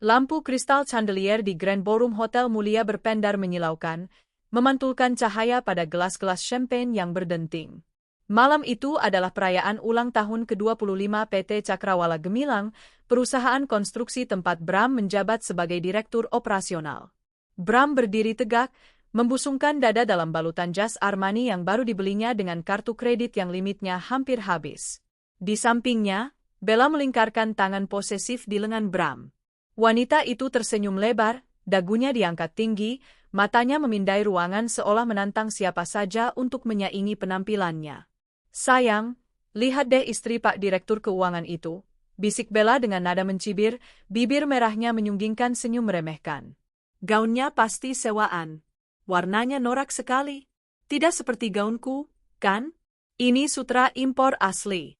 Lampu kristal chandelier di Grand Ballroom Hotel mulia berpendar menyilaukan, memantulkan cahaya pada gelas-gelas champagne yang berdenting. Malam itu adalah perayaan ulang tahun ke-25 PT Cakrawala Gemilang, perusahaan konstruksi tempat Bram menjabat sebagai direktur operasional. Bram berdiri tegak, membusungkan dada dalam balutan jas Armani yang baru dibelinya dengan kartu kredit yang limitnya hampir habis. Di sampingnya, Bella melingkarkan tangan posesif di lengan Bram. Wanita itu tersenyum lebar, dagunya diangkat tinggi, matanya memindai ruangan seolah menantang siapa saja untuk menyaingi penampilannya. Sayang, lihat deh istri Pak Direktur Keuangan itu, bisik Bella dengan nada mencibir, bibir merahnya menyunggingkan senyum meremehkan. Gaunnya pasti sewaan. Warnanya norak sekali. Tidak seperti gaunku, kan? Ini sutra impor asli.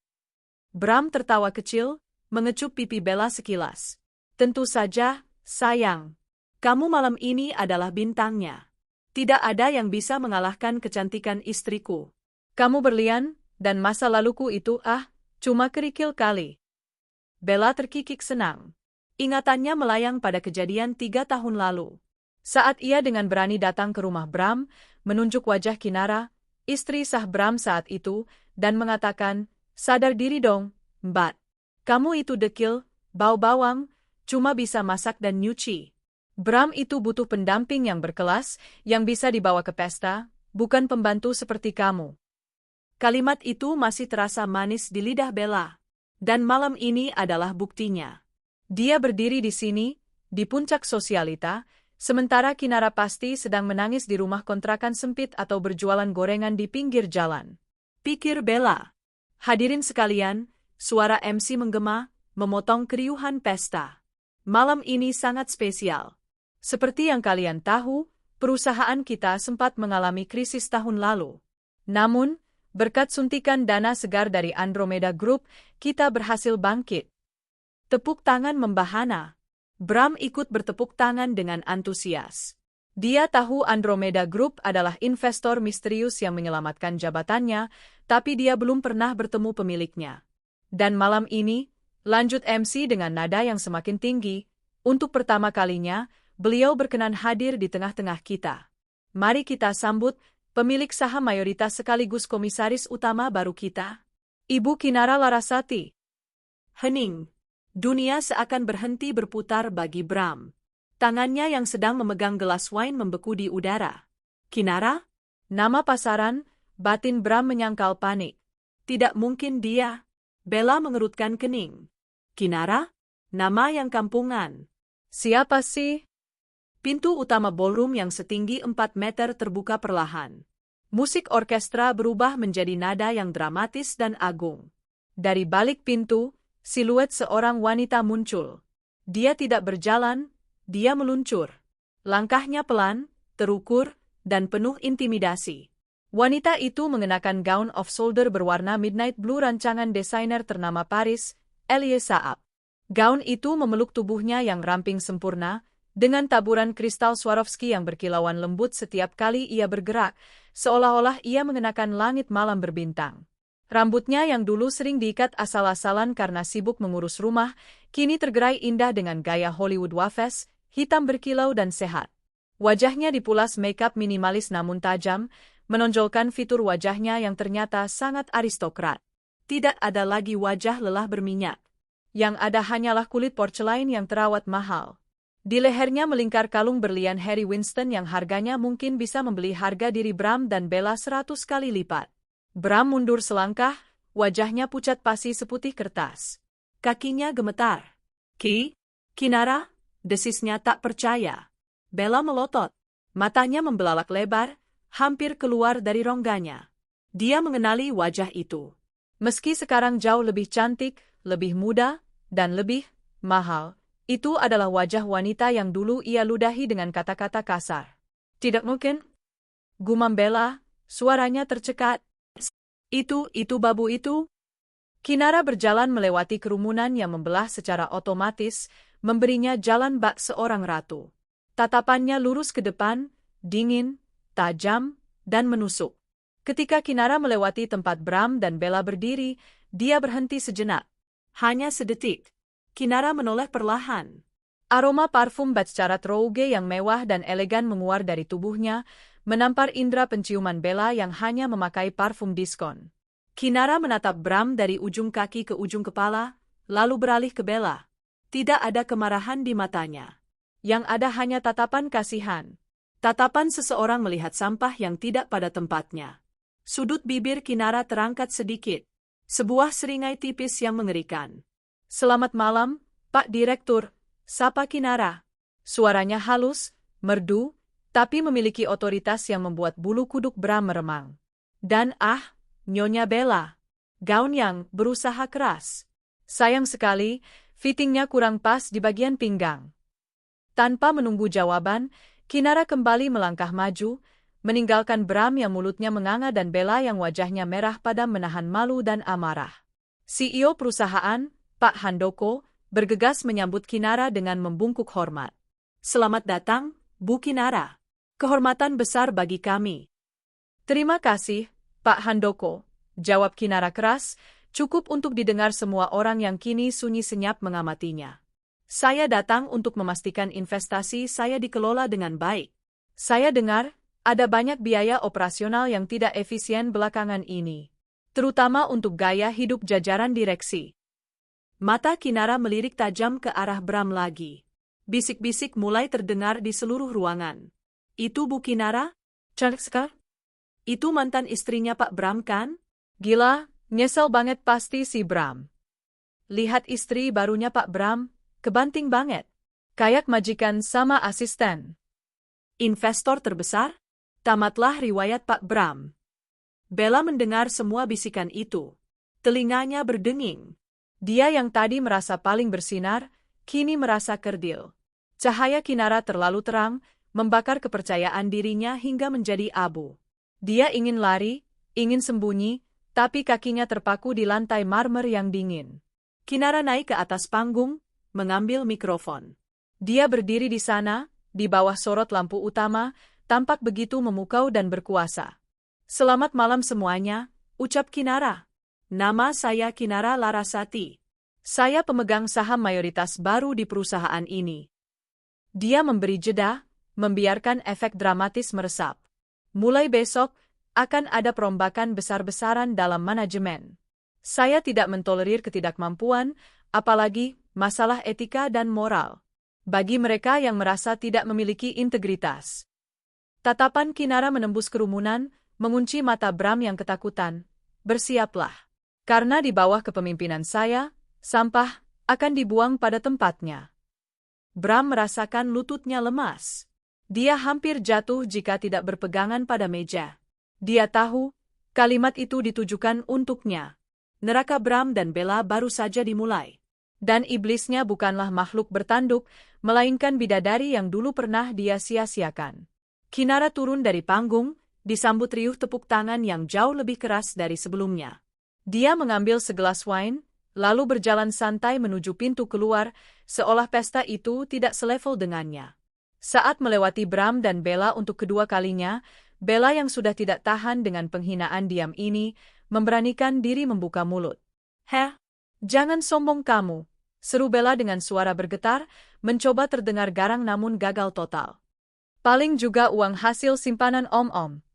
Bram tertawa kecil, mengecup pipi Bella sekilas. Tentu saja, sayang. Kamu malam ini adalah bintangnya. Tidak ada yang bisa mengalahkan kecantikan istriku. Kamu berlian, dan masa laluku itu cuma kerikil kali. Bella terkikik senang. Ingatannya melayang pada kejadian 3 tahun lalu. Saat ia dengan berani datang ke rumah Bram, menunjuk wajah Kinara, istri sah Bram saat itu, dan mengatakan, sadar diri dong, Mbak. Kamu itu dekil, bau bawang, cuma bisa masak dan nyuci. Bram itu butuh pendamping yang berkelas, yang bisa dibawa ke pesta, bukan pembantu seperti kamu. Kalimat itu masih terasa manis di lidah Bella. Dan malam ini adalah buktinya. Dia berdiri di sini, di puncak sosialita, sementara Kinara pasti sedang menangis di rumah kontrakan sempit atau berjualan gorengan di pinggir jalan. Pikir Bella. Hadirin sekalian, suara MC menggema, memotong keriuhan pesta. Malam ini sangat spesial. Seperti yang kalian tahu, perusahaan kita sempat mengalami krisis tahun lalu. Namun, berkat suntikan dana segar dari Andromeda Group, kita berhasil bangkit. Tepuk tangan membahana. Bram ikut bertepuk tangan dengan antusias. Dia tahu Andromeda Group adalah investor misterius yang menyelamatkan jabatannya, tapi dia belum pernah bertemu pemiliknya. Dan malam ini, lanjut MC dengan nada yang semakin tinggi, untuk pertama kalinya, beliau berkenan hadir di tengah-tengah kita. Mari kita sambut pemilik saham mayoritas sekaligus komisaris utama baru kita, Ibu Kinara Larasati. Hening. Dunia seakan berhenti berputar bagi Bram. Tangannya yang sedang memegang gelas wine membeku di udara. Kinara? Nama pasaran, batin Bram menyangkal panik. Tidak mungkin dia. Bella mengerutkan kening. Kinara? Nama yang kampungan. Siapa sih? Pintu utama ballroom yang setinggi 4 meter terbuka perlahan. Musik orkestra berubah menjadi nada yang dramatis dan agung. Dari balik pintu, siluet seorang wanita muncul. Dia tidak berjalan, dia meluncur. Langkahnya pelan, terukur, dan penuh intimidasi. Wanita itu mengenakan gown off-shoulder berwarna midnight blue rancangan desainer ternama Paris, Elie Saab. Gaun itu memeluk tubuhnya yang ramping sempurna, dengan taburan kristal Swarovski yang berkilauan lembut setiap kali ia bergerak, seolah-olah ia mengenakan langit malam berbintang. Rambutnya yang dulu sering diikat asal-asalan karena sibuk mengurus rumah, kini tergerai indah dengan gaya Hollywood wafes, hitam berkilau dan sehat. Wajahnya dipulas makeup minimalis namun tajam, menonjolkan fitur wajahnya yang ternyata sangat aristokrat. Tidak ada lagi wajah lelah berminyak. Yang ada hanyalah kulit porselein yang terawat mahal. Di lehernya melingkar kalung berlian Harry Winston yang harganya mungkin bisa membeli harga diri Bram dan Bella 100 kali lipat. Bram mundur selangkah, wajahnya pucat pasi seputih kertas. Kakinya gemetar. Kinara? Desisnya tak percaya. Bella melotot. Matanya membelalak lebar, hampir keluar dari rongganya. Dia mengenali wajah itu. Meski sekarang jauh lebih cantik, lebih muda, dan lebih mahal, itu adalah wajah wanita yang dulu ia ludahi dengan kata-kata kasar. Tidak mungkin. Gumam Bella, suaranya tercekat. Itu babu itu. Kinara berjalan melewati kerumunan yang membelah secara otomatis, memberinya jalan bak seorang ratu. Tatapannya lurus ke depan, dingin, tajam, dan menusuk. Ketika Kinara melewati tempat Bram dan Bella berdiri, dia berhenti sejenak. Hanya sedetik. Kinara menoleh perlahan. Aroma parfum Baccarat Rouge yang mewah dan elegan menguar dari tubuhnya, menampar indera penciuman Bella yang hanya memakai parfum diskon. Kinara menatap Bram dari ujung kaki ke ujung kepala, lalu beralih ke Bella. Tidak ada kemarahan di matanya. Yang ada hanya tatapan kasihan. Tatapan seseorang melihat sampah yang tidak pada tempatnya. Sudut bibir Kinara terangkat sedikit. Sebuah seringai tipis yang mengerikan. "Selamat malam, Pak Direktur," sapa Kinara. Suaranya halus, merdu, tapi memiliki otoritas yang membuat bulu kuduk Bram meremang. Dan Nyonya Bella. Gaun yang berusaha keras. Sayang sekali, fittingnya kurang pas di bagian pinggang. Tanpa menunggu jawaban, Kinara kembali melangkah maju, meninggalkan Bram yang mulutnya menganga dan Bella yang wajahnya merah padam menahan malu dan amarah. CEO perusahaan, Pak Handoko, bergegas menyambut Kinara dengan membungkuk hormat. "Selamat datang, Bu Kinara. Kehormatan besar bagi kami." "Terima kasih, Pak Handoko," jawab Kinara keras, cukup untuk didengar semua orang yang kini sunyi senyap mengamatinya. "Saya datang untuk memastikan investasi saya dikelola dengan baik. Saya dengar, ada banyak biaya operasional yang tidak efisien belakangan ini, terutama untuk gaya hidup jajaran direksi." Mata Kinara melirik tajam ke arah Bram lagi. Bisik-bisik mulai terdengar di seluruh ruangan. "Itu Bu Kinara? Cantik sekali. Itu mantan istrinya Pak Bram kan? Gila, nyesel banget pasti si Bram. Lihat istri barunya Pak Bram, kebanting banget. Kayak majikan sama asisten. Investor terbesar? Tamatlah riwayat Pak Bram." Bella mendengar semua bisikan itu. Telinganya berdenging. Dia yang tadi merasa paling bersinar, kini merasa kerdil. Cahaya Kinara terlalu terang, membakar kepercayaan dirinya hingga menjadi abu. Dia ingin lari, ingin sembunyi, tapi kakinya terpaku di lantai marmer yang dingin. Kinara naik ke atas panggung, mengambil mikrofon. Dia berdiri di sana, di bawah sorot lampu utama, tampak begitu memukau dan berkuasa. "Selamat malam semuanya," ucap Kinara. "Nama saya Kinara Larasati. Saya pemegang saham mayoritas baru di perusahaan ini." Dia memberi jeda, membiarkan efek dramatis meresap. "Mulai besok, akan ada perombakan besar-besaran dalam manajemen. Saya tidak mentolerir ketidakmampuan, apalagi masalah etika dan moral. Bagi mereka yang merasa tidak memiliki integritas." Tatapan Kinara menembus kerumunan, mengunci mata Bram yang ketakutan. "Bersiaplah. Karena di bawah kepemimpinan saya, sampah akan dibuang pada tempatnya." Bram merasakan lututnya lemas. Dia hampir jatuh jika tidak berpegangan pada meja. Dia tahu, kalimat itu ditujukan untuknya. Neraka Bram dan Bella baru saja dimulai. Dan iblisnya bukanlah makhluk bertanduk, melainkan bidadari yang dulu pernah dia sia-siakan. Kinara turun dari panggung, disambut riuh tepuk tangan yang jauh lebih keras dari sebelumnya. Dia mengambil segelas wine, lalu berjalan santai menuju pintu keluar, seolah pesta itu tidak selevel dengannya. Saat melewati Bram dan Bella untuk kedua kalinya, Bella yang sudah tidak tahan dengan penghinaan diam ini, memberanikan diri membuka mulut. "Heh, jangan sombong kamu," seru Bella dengan suara bergetar, mencoba terdengar garang namun gagal total. "Paling juga uang hasil simpanan om-om."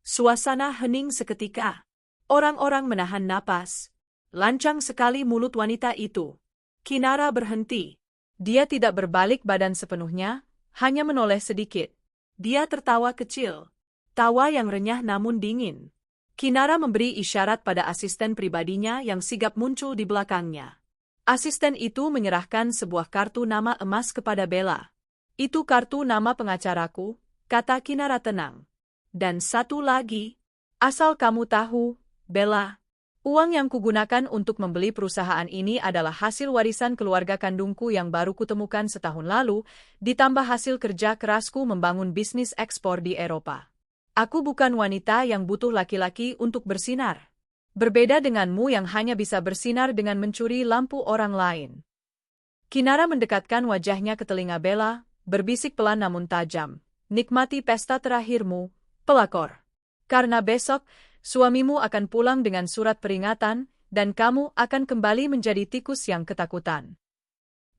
Suasana hening seketika. Orang-orang menahan napas. Lancang sekali mulut wanita itu. Kinara berhenti. Dia tidak berbalik badan sepenuhnya, hanya menoleh sedikit. Dia tertawa kecil. Tawa yang renyah namun dingin. Kinara memberi isyarat pada asisten pribadinya yang sigap muncul di belakangnya. Asisten itu menyerahkan sebuah kartu nama emas kepada Bella. "Itu kartu nama pengacaraku," kata Kinara tenang. "Dan satu lagi, asal kamu tahu, Bella, uang yang kugunakan untuk membeli perusahaan ini adalah hasil warisan keluarga kandungku yang baru kutemukan setahun lalu, ditambah hasil kerja kerasku membangun bisnis ekspor di Eropa. Aku bukan wanita yang butuh laki-laki untuk bersinar. Berbeda denganmu yang hanya bisa bersinar dengan mencuri lampu orang lain." Kinara mendekatkan wajahnya ke telinga Bella, berbisik pelan namun tajam. "Nikmati pesta terakhirmu, pelakor. Karena besok, suamimu akan pulang dengan surat peringatan, dan kamu akan kembali menjadi tikus yang ketakutan."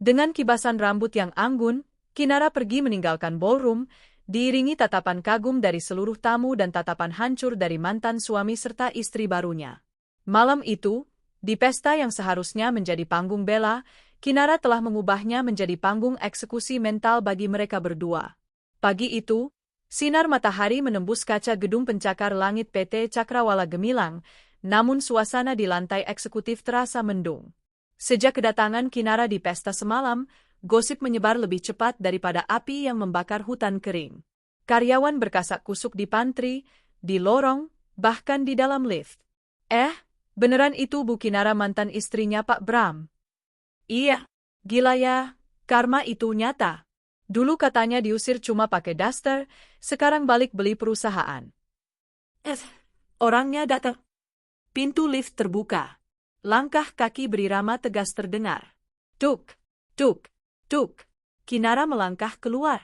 Dengan kibasan rambut yang anggun, Kinara pergi meninggalkan ballroom, diiringi tatapan kagum dari seluruh tamu dan tatapan hancur dari mantan suami serta istri barunya. Malam itu, di pesta yang seharusnya menjadi panggung bela, Kinara telah mengubahnya menjadi panggung eksekusi mental bagi mereka berdua. Pagi itu, sinar matahari menembus kaca gedung pencakar langit PT Cakrawala gemilang, namun suasana di lantai eksekutif terasa mendung. Sejak kedatangan Kinara di pesta semalam, gosip menyebar lebih cepat daripada api yang membakar hutan kering. Karyawan berkasak kusuk di pantry, di lorong, bahkan di dalam lift. Beneran itu Bu Kinara mantan istrinya Pak Bram? Iya, gila ya, karma itu nyata. Dulu katanya diusir cuma pakai daster, sekarang balik beli perusahaan. Orangnya datang. Pintu lift terbuka. Langkah kaki berirama tegas terdengar. Tuk, tuk. Tuk, Kinara melangkah keluar.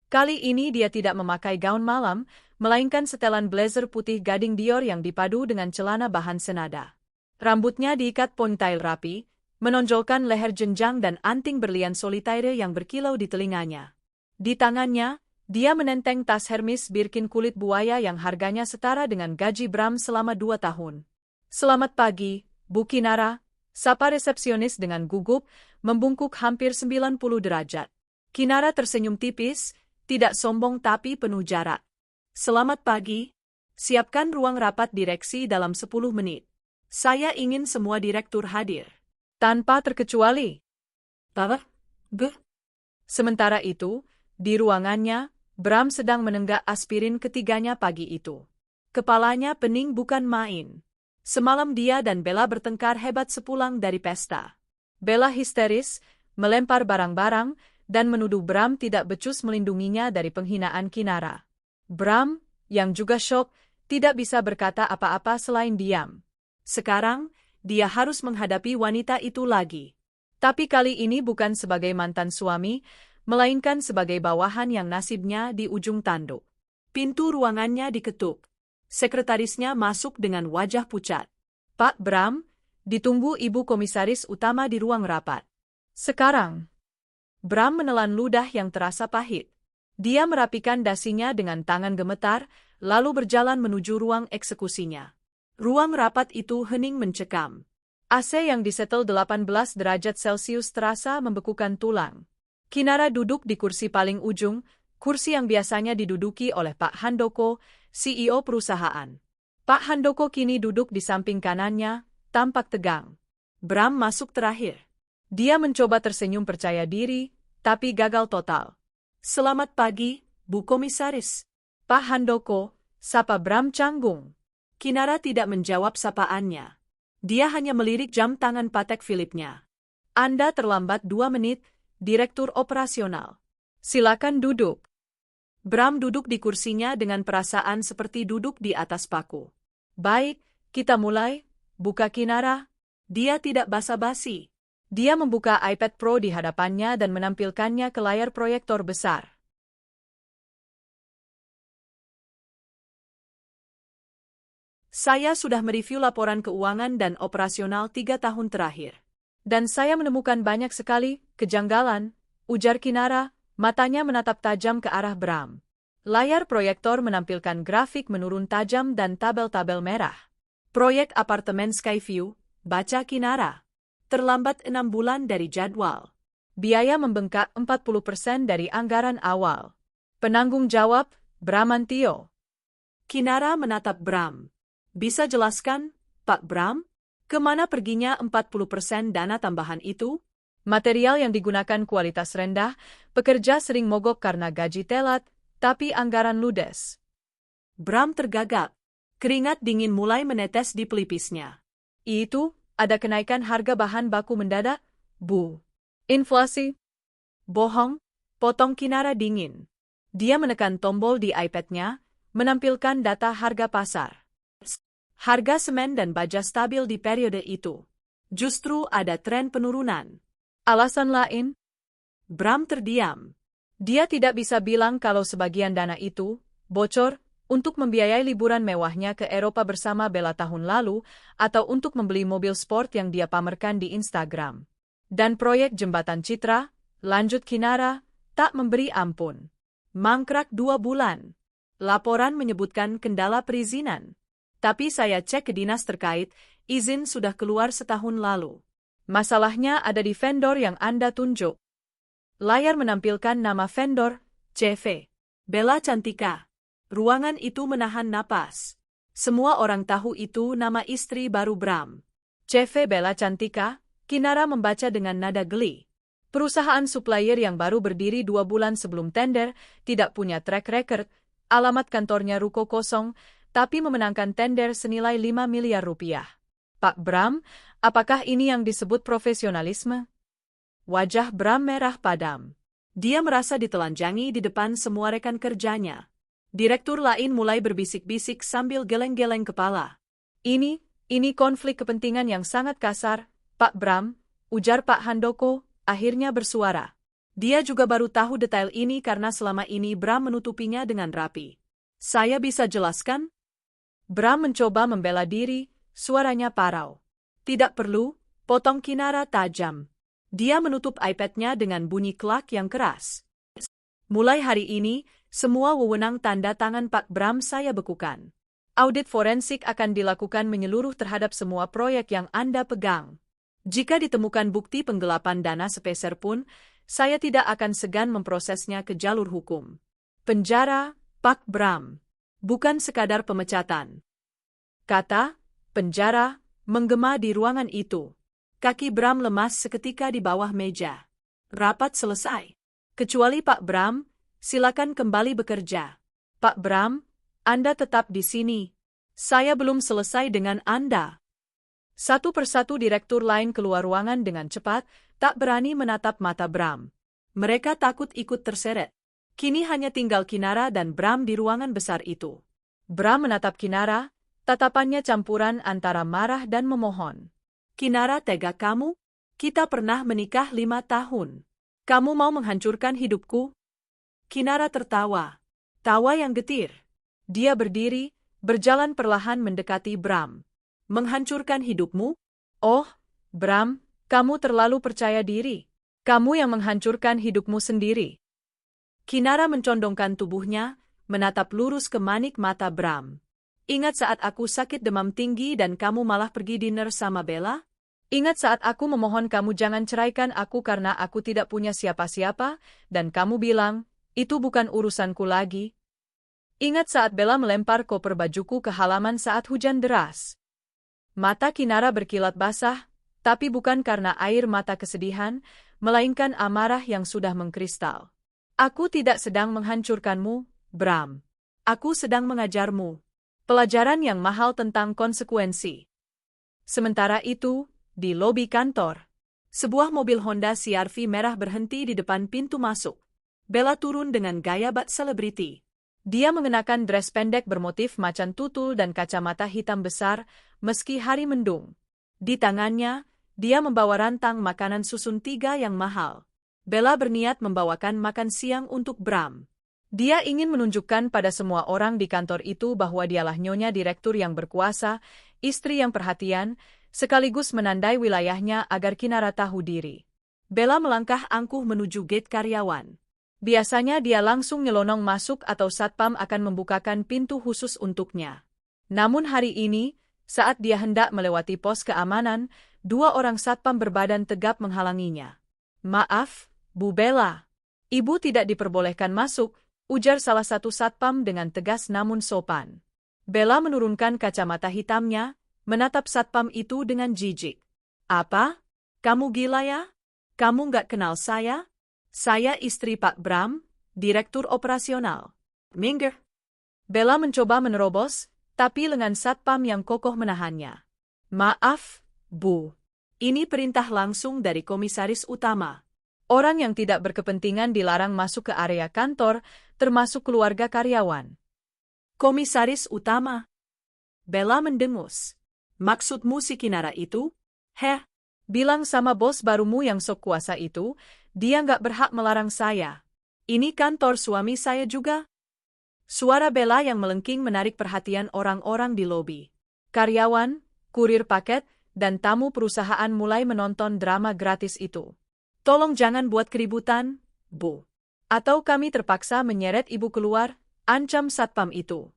Kali ini dia tidak memakai gaun malam, melainkan setelan blazer putih gading Dior yang dipadu dengan celana bahan senada. Rambutnya diikat ponytail rapi, menonjolkan leher jenjang dan anting berlian solitaire yang berkilau di telinganya. Di tangannya, dia menenteng tas Hermes Birkin kulit buaya yang harganya setara dengan gaji Bram selama 2 tahun. Selamat pagi, Bu Kinara. Sapa resepsionis dengan gugup, membungkuk hampir 90 derajat. Kinara tersenyum tipis, tidak sombong tapi penuh jarak. Selamat pagi. Siapkan ruang rapat direksi dalam 10 menit. Saya ingin semua direktur hadir. Tanpa terkecuali. Bapak? Sementara itu, di ruangannya, Bram sedang menenggak aspirin ketiganya pagi itu. Kepalanya pening bukan main. Semalam dia dan Bella bertengkar hebat sepulang dari pesta. Bella histeris, melempar barang-barang, dan menuduh Bram tidak becus melindunginya dari penghinaan Kinara. Bram, yang juga syok, tidak bisa berkata apa-apa selain diam. Sekarang, dia harus menghadapi wanita itu lagi. Tapi kali ini bukan sebagai mantan suami, melainkan sebagai bawahan yang nasibnya di ujung tanduk. Pintu ruangannya diketuk. Sekretarisnya masuk dengan wajah pucat. Pak Bram, ditunggu Ibu Komisaris Utama di ruang rapat. Sekarang. Bram menelan ludah yang terasa pahit. Dia merapikan dasinya dengan tangan gemetar, lalu berjalan menuju ruang eksekusinya. Ruang rapat itu hening mencekam. AC yang disetel 18 derajat Celcius terasa membekukan tulang. Kinara duduk di kursi paling ujung, kursi yang biasanya diduduki oleh Pak Handoko, CEO perusahaan. Pak Handoko kini duduk di samping kanannya, tampak tegang. Bram masuk terakhir. Dia mencoba tersenyum percaya diri, tapi gagal total. Selamat pagi, Bu Komisaris. Pak Handoko, sapa Bram canggung. Kinara tidak menjawab sapaannya. Dia hanya melirik jam tangan Patek Philippe-nya. Anda terlambat 2 menit, Direktur Operasional. Silakan duduk. Bram duduk di kursinya dengan perasaan seperti duduk di atas paku. Baik, kita mulai, buka Kinara. Dia tidak basa-basi. Dia membuka iPad Pro di hadapannya dan menampilkannya ke layar proyektor besar. Saya sudah mereview laporan keuangan dan operasional 3 tahun terakhir. Dan saya menemukan banyak sekali kejanggalan, ujar Kinara, matanya menatap tajam ke arah Bram. Layar proyektor menampilkan grafik menurun tajam dan tabel-tabel merah. Proyek apartemen Skyview, baca Kinara. Terlambat 6 bulan dari jadwal. Biaya membengkak 40% dari anggaran awal. Penanggung jawab, Bramantio. Kinara menatap Bram. Bisa jelaskan, Pak Bram? Kemana perginya 40% dana tambahan itu? Material yang digunakan kualitas rendah, pekerja sering mogok karena gaji telat, tapi anggaran ludes. Bram tergagap. Keringat dingin mulai menetes di pelipisnya. Itu, ada kenaikan harga bahan baku mendadak, Bu. Inflasi? Bohong, potong Kinara dingin. Dia menekan tombol di iPad-nya, menampilkan data harga pasar. Harga semen dan baja stabil di periode itu. Justru ada tren penurunan. Alasan lain? Bram terdiam. Dia tidak bisa bilang kalau sebagian dana itu bocor untuk membiayai liburan mewahnya ke Eropa bersama Bella tahun lalu atau untuk membeli mobil sport yang dia pamerkan di Instagram. Dan proyek jembatan Citra, lanjut Kinara, tak memberi ampun. Mangkrak 2 bulan. Laporan menyebutkan kendala perizinan. Tapi saya cek ke dinas terkait, izin sudah keluar setahun lalu. Masalahnya ada di vendor yang Anda tunjuk. Layar menampilkan nama vendor, CV. Bella Cantika. Ruangan itu menahan napas. Semua orang tahu itu nama istri baru Bram. CV Bella Cantika, Kinara membaca dengan nada geli. Perusahaan supplier yang baru berdiri 2 bulan sebelum tender, tidak punya track record, alamat kantornya ruko kosong, tapi memenangkan tender senilai 5 miliar rupiah. Pak Bram, apakah ini yang disebut profesionalisme? Wajah Bram merah padam. Dia merasa ditelanjangi di depan semua rekan kerjanya. Direktur lain mulai berbisik-bisik sambil geleng-geleng kepala. Ini konflik kepentingan yang sangat kasar, Pak Bram, ujar Pak Handoko, akhirnya bersuara. Dia juga baru tahu detail ini karena selama ini Bram menutupinya dengan rapi. Saya bisa jelaskan? Bram mencoba membela diri, suaranya parau. Tidak perlu, potong Kinara tajam. Dia menutup iPad-nya dengan bunyi klak yang keras. Mulai hari ini, semua wewenang tanda tangan Pak Bram saya bekukan. Audit forensik akan dilakukan menyeluruh terhadap semua proyek yang Anda pegang. Jika ditemukan bukti penggelapan dana sepeser pun, saya tidak akan segan memprosesnya ke jalur hukum. Penjara, Pak Bram. Bukan sekadar pemecatan. Kata, penjara, menggema di ruangan itu. Kaki Bram lemas seketika di bawah meja. Rapat selesai. Kecuali Pak Bram, silakan kembali bekerja. Pak Bram, Anda tetap di sini. Saya belum selesai dengan Anda. Satu persatu direktur lain keluar ruangan dengan cepat, tak berani menatap mata Bram. Mereka takut ikut terseret. Kini hanya tinggal Kinara dan Bram di ruangan besar itu. Bram menatap Kinara, tatapannya campuran antara marah dan memohon. Kinara, tega kamu? Kita pernah menikah 5 tahun. Kamu mau menghancurkan hidupku? Kinara tertawa. Tawa yang getir. Dia berdiri, berjalan perlahan mendekati Bram. Menghancurkan hidupmu? Oh, Bram, kamu terlalu percaya diri. Kamu yang menghancurkan hidupmu sendiri. Kinara mencondongkan tubuhnya, menatap lurus ke manik mata Bram. Ingat saat aku sakit demam tinggi dan kamu malah pergi dinner sama Bella? Ingat saat aku memohon kamu jangan ceraikan aku karena aku tidak punya siapa-siapa, dan kamu bilang, itu bukan urusanku lagi? Ingat saat Bella melempar koper bajuku ke halaman saat hujan deras? Mata Kinara berkilat basah, tapi bukan karena air mata kesedihan, melainkan amarah yang sudah mengkristal. Aku tidak sedang menghancurkanmu, Bram. Aku sedang mengajarmu pelajaran yang mahal tentang konsekuensi. Sementara itu, di lobi kantor, sebuah mobil Honda CR-V merah berhenti di depan pintu masuk. Bella turun dengan gaya bat selebriti. Dia mengenakan dress pendek bermotif macan tutul dan kacamata hitam besar, meski hari mendung. Di tangannya, dia membawa rantang makanan susun 3 yang mahal. Bella berniat membawakan makan siang untuk Bram. Dia ingin menunjukkan pada semua orang di kantor itu bahwa dialah nyonya direktur yang berkuasa, istri yang perhatian, sekaligus menandai wilayahnya agar Kinara tahu diri. Bella melangkah angkuh menuju gate karyawan. Biasanya dia langsung nyelonong masuk atau satpam akan membukakan pintu khusus untuknya. Namun hari ini, saat dia hendak melewati pos keamanan, 2 orang satpam berbadan tegap menghalanginya. Maaf, Bu Bella. Ibu tidak diperbolehkan masuk, ujar salah satu satpam dengan tegas namun sopan. Bella menurunkan kacamata hitamnya, menatap satpam itu dengan jijik. Apa? Kamu gila ya? Kamu nggak kenal saya? Saya istri Pak Bram, direktur operasional. Minggir. Bella mencoba menerobos, tapi lengan satpam yang kokoh menahannya. Maaf, Bu. Ini perintah langsung dari komisaris utama. Orang yang tidak berkepentingan dilarang masuk ke area kantor, termasuk keluarga karyawan. Komisaris utama? Bella mendengus. Maksudmu si Kinara itu? Heh, bilang sama bos barumu yang sok kuasa itu, dia nggak berhak melarang saya. Ini kantor suami saya juga. Suara Bella yang melengking menarik perhatian orang-orang di lobi. Karyawan, kurir paket, dan tamu perusahaan mulai menonton drama gratis itu. Tolong jangan buat keributan, Bu. Atau kami terpaksa menyeret ibu keluar, ancam satpam itu.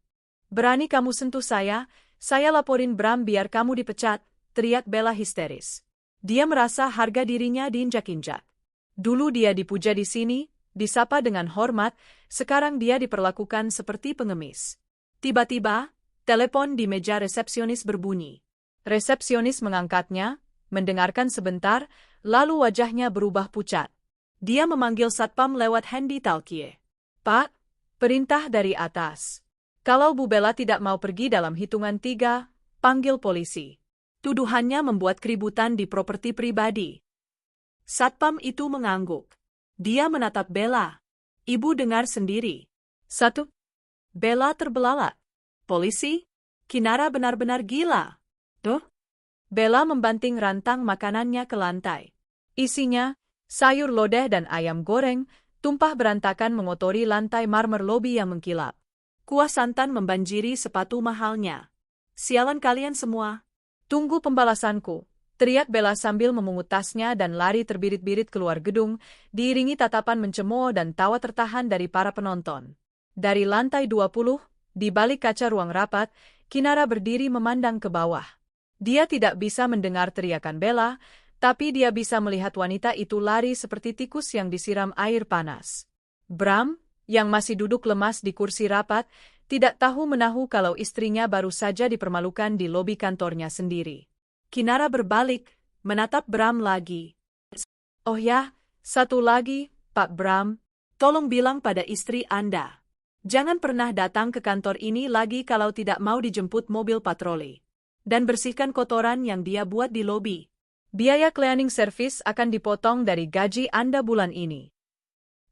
Berani kamu sentuh saya laporin Bram biar kamu dipecat, teriak Bella histeris. Dia merasa harga dirinya diinjak-injak. Dulu dia dipuja di sini, disapa dengan hormat, sekarang dia diperlakukan seperti pengemis. Tiba-tiba, telepon di meja resepsionis berbunyi. Resepsionis mengangkatnya, mendengarkan sebentar, lalu wajahnya berubah pucat. Dia memanggil satpam lewat handi talkie. Pak, perintah dari atas. Kalau Bu Bella tidak mau pergi dalam hitungan 3, panggil polisi. Tuduhannya membuat keributan di properti pribadi. Satpam itu mengangguk. Dia menatap Bella. Ibu dengar sendiri. 1. Bella terbelalak. Polisi? Kinara benar-benar gila. Tuh? Bella membanting rantang makanannya ke lantai. Isinya, sayur lodeh dan ayam goreng, tumpah berantakan mengotori lantai marmer lobi yang mengkilap. Kuah santan membanjiri sepatu mahalnya. Sialan kalian semua. Tunggu pembalasanku, teriak Bella sambil memungut tasnya dan lari terbirit-birit keluar gedung, diiringi tatapan mencemooh dan tawa tertahan dari para penonton. Dari lantai 20, di balik kaca ruang rapat, Kinara berdiri memandang ke bawah. Dia tidak bisa mendengar teriakan Bella, tapi dia bisa melihat wanita itu lari seperti tikus yang disiram air panas. Bram, yang masih duduk lemas di kursi rapat, tidak tahu menahu kalau istrinya baru saja dipermalukan di lobi kantornya sendiri. Kinara berbalik, menatap Bram lagi. Oh ya, satu lagi, Pak Bram, tolong bilang pada istri Anda. Jangan pernah datang ke kantor ini lagi kalau tidak mau dijemput mobil patroli. Dan bersihkan kotoran yang dia buat di lobi. Biaya cleaning service akan dipotong dari gaji Anda bulan ini.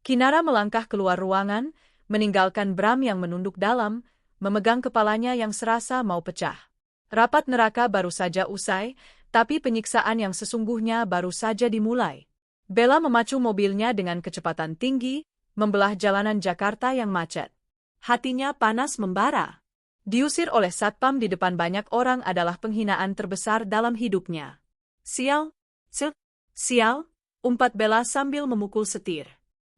Kinara melangkah keluar ruangan, meninggalkan Bram yang menunduk dalam, memegang kepalanya yang serasa mau pecah. Rapat neraka baru saja usai, tapi penyiksaan yang sesungguhnya baru saja dimulai. Bella memacu mobilnya dengan kecepatan tinggi, membelah jalanan Jakarta yang macet. Hatinya panas membara. Diusir oleh satpam di depan banyak orang adalah penghinaan terbesar dalam hidupnya. Sial, sial, umpat Bella sambil memukul setir.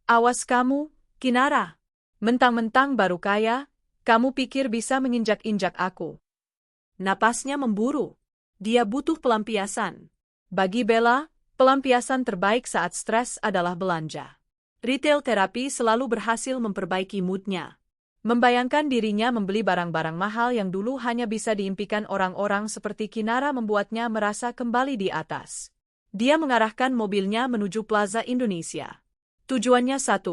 Awas kamu, Kinara. Mentang-mentang baru kaya, kamu pikir bisa menginjak-injak aku. Napasnya memburu. Dia butuh pelampiasan. Bagi Bella, pelampiasan terbaik saat stres adalah belanja. Retail terapi selalu berhasil memperbaiki moodnya. Membayangkan dirinya membeli barang-barang mahal yang dulu hanya bisa diimpikan orang-orang seperti Kinara membuatnya merasa kembali di atas. Dia mengarahkan mobilnya menuju Plaza Indonesia. Tujuannya 1.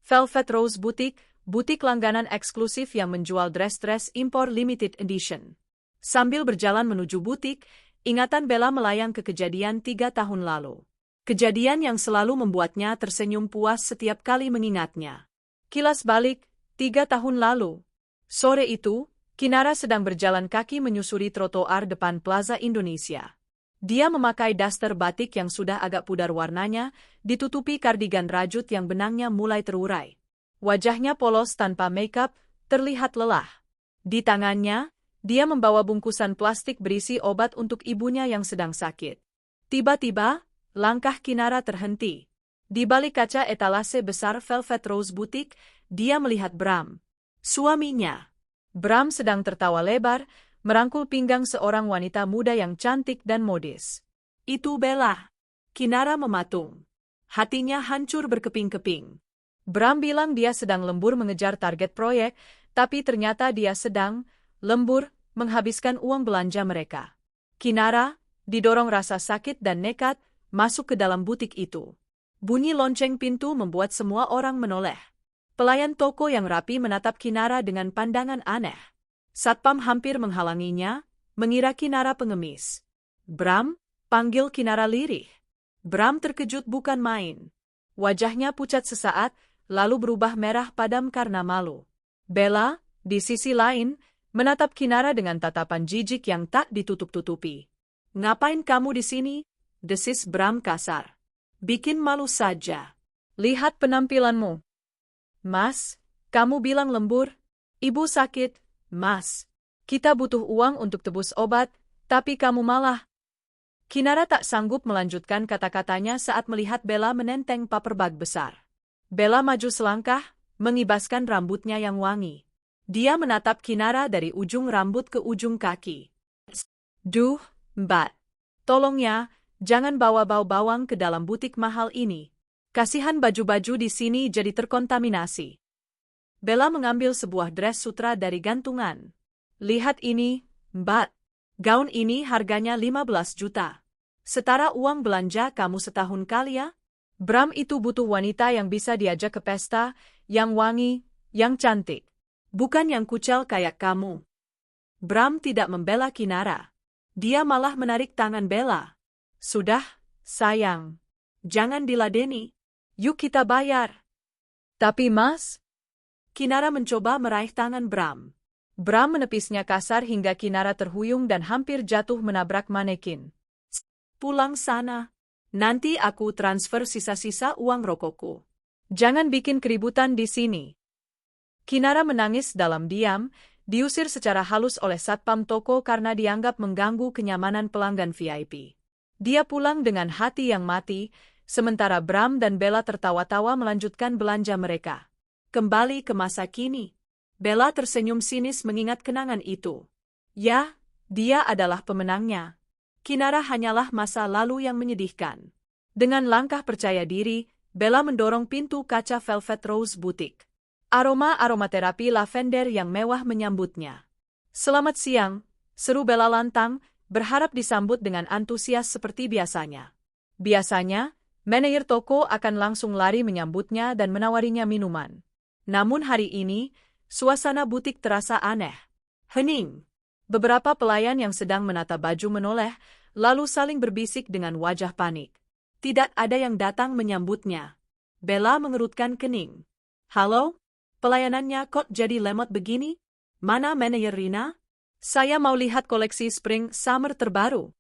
Velvet Rose Boutique, butik langganan eksklusif yang menjual dress-dress impor limited edition. Sambil berjalan menuju butik, ingatan Bella melayang ke kejadian 3 tahun lalu. Kejadian yang selalu membuatnya tersenyum puas setiap kali mengingatnya. Kilas balik, 3 tahun lalu. Sore itu, Kinara sedang berjalan kaki menyusuri trotoar depan Plaza Indonesia. Dia memakai daster batik yang sudah agak pudar warnanya, ditutupi kardigan rajut yang benangnya mulai terurai. Wajahnya polos tanpa makeup, terlihat lelah. Di tangannya, dia membawa bungkusan plastik berisi obat untuk ibunya yang sedang sakit. Tiba-tiba, langkah Kinara terhenti. Di balik kaca etalase besar Velvet Rose Boutique, dia melihat Bram. Suaminya. Bram sedang tertawa lebar, merangkul pinggang seorang wanita muda yang cantik dan modis. Itu Bella. Kinara mematung. Hatinya hancur berkeping-keping. Bram bilang dia sedang lembur mengejar target proyek, tapi ternyata dia sedang lembur menghabiskan uang belanja mereka. Kinara, didorong rasa sakit dan nekat, masuk ke dalam butik itu. Bunyi lonceng pintu membuat semua orang menoleh. Pelayan toko yang rapi menatap Kinara dengan pandangan aneh. Satpam hampir menghalanginya, mengira Kinara pengemis. Bram, panggil Kinara lirih. Bram terkejut bukan main. Wajahnya pucat sesaat, lalu berubah merah padam karena malu. Bella, di sisi lain, menatap Kinara dengan tatapan jijik yang tak ditutup-tutupi. Ngapain kamu di sini? Desis Bram kasar. Bikin malu saja. Lihat penampilanmu. Mas, kamu bilang lembur? Ibu sakit, Mas. Kita butuh uang untuk tebus obat, tapi kamu malah. Kinara tak sanggup melanjutkan kata-katanya saat melihat Bella menenteng paperbag besar. Bella maju selangkah, mengibaskan rambutnya yang wangi. Dia menatap Kinara dari ujung rambut ke ujung kaki. Duh, Mbak. Tolong ya, jangan bawa bau bawang ke dalam butik mahal ini. Kasihan baju-baju di sini jadi terkontaminasi. Bella mengambil sebuah dress sutra dari gantungan. Lihat ini, Mbak. Gaun ini harganya 15 juta. Setara uang belanja kamu setahun kali ya? Bram itu butuh wanita yang bisa diajak ke pesta, yang wangi, yang cantik. Bukan yang kucel kayak kamu. Bram tidak membela Kinara. Dia malah menarik tangan Bella. Sudah, sayang. Jangan diladeni. Yuk kita bayar. Tapi Mas... Kinara mencoba meraih tangan Bram. Bram menepisnya kasar hingga Kinara terhuyung dan hampir jatuh menabrak manekin. Pulang sana. Nanti aku transfer sisa-sisa uang rokokku. Jangan bikin keributan di sini. Kinara menangis dalam diam, diusir secara halus oleh satpam toko karena dianggap mengganggu kenyamanan pelanggan VIP. Dia pulang dengan hati yang mati, sementara Bram dan Bella tertawa-tawa melanjutkan belanja mereka. Kembali ke masa kini. Bella tersenyum sinis mengingat kenangan itu. Ya, dia adalah pemenangnya. Kinara hanyalah masa lalu yang menyedihkan. Dengan langkah percaya diri, Bella mendorong pintu kaca Velvet Rose Boutique. Aroma aromaterapi lavender yang mewah menyambutnya. Selamat siang, seru Bella lantang, berharap disambut dengan antusias seperti biasanya. Biasanya, manajer toko akan langsung lari menyambutnya dan menawarinya minuman. Namun hari ini, suasana butik terasa aneh. Hening. Beberapa pelayan yang sedang menata baju menoleh, lalu saling berbisik dengan wajah panik. Tidak ada yang datang menyambutnya. Bella mengerutkan kening. Halo? Pelayanannya kok jadi lemot begini? Mana manajer Rina? Saya mau lihat koleksi Spring Summer terbaru.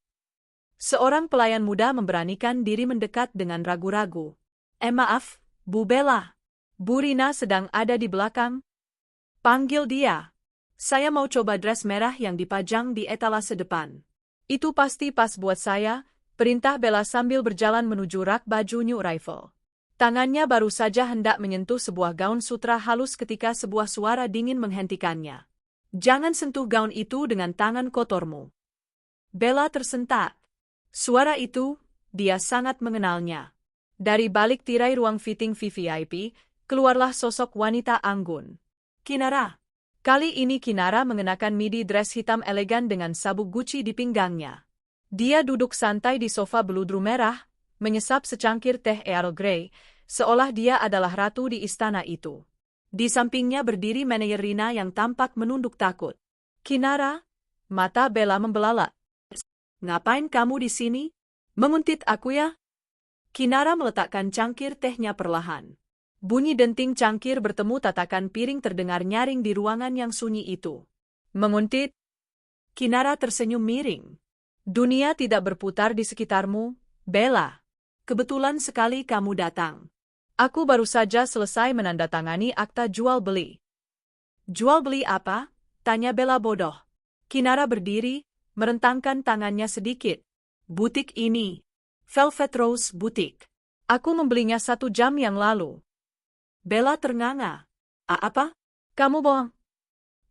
Seorang pelayan muda memberanikan diri mendekat dengan ragu-ragu. Maaf, Bu Bella. Bu Rina sedang ada di belakang. Panggil dia. Saya mau coba dress merah yang dipajang di etalase depan. Itu pasti pas buat saya, perintah Bella sambil berjalan menuju rak baju New Arrival. Tangannya baru saja hendak menyentuh sebuah gaun sutra halus ketika sebuah suara dingin menghentikannya. Jangan sentuh gaun itu dengan tangan kotormu. Bella tersentak. Suara itu, dia sangat mengenalnya. Dari balik tirai ruang fitting VVIP, keluarlah sosok wanita anggun. Kinara. Kali ini Kinara mengenakan midi dress hitam elegan dengan sabuk Gucci di pinggangnya. Dia duduk santai di sofa beludru merah, menyesap secangkir teh Earl Grey, seolah dia adalah ratu di istana itu. Di sampingnya berdiri manajer Rina yang tampak menunduk takut. Kinara, mata Bella membelalak. Ngapain kamu di sini? Menguntit aku ya? Kinara meletakkan cangkir tehnya perlahan. Bunyi denting cangkir bertemu tatakan piring terdengar nyaring di ruangan yang sunyi itu. Menguntit. Kinara tersenyum miring. Dunia tidak berputar di sekitarmu, Bella. Kebetulan sekali kamu datang. Aku baru saja selesai menandatangani akta jual beli. Jual beli apa? Tanya Bella bodoh. Kinara berdiri, merentangkan tangannya sedikit. Butik ini. Velvet Rose Boutique. Aku membelinya 1 jam yang lalu. Bella ternganga. Apa? Kamu bohong?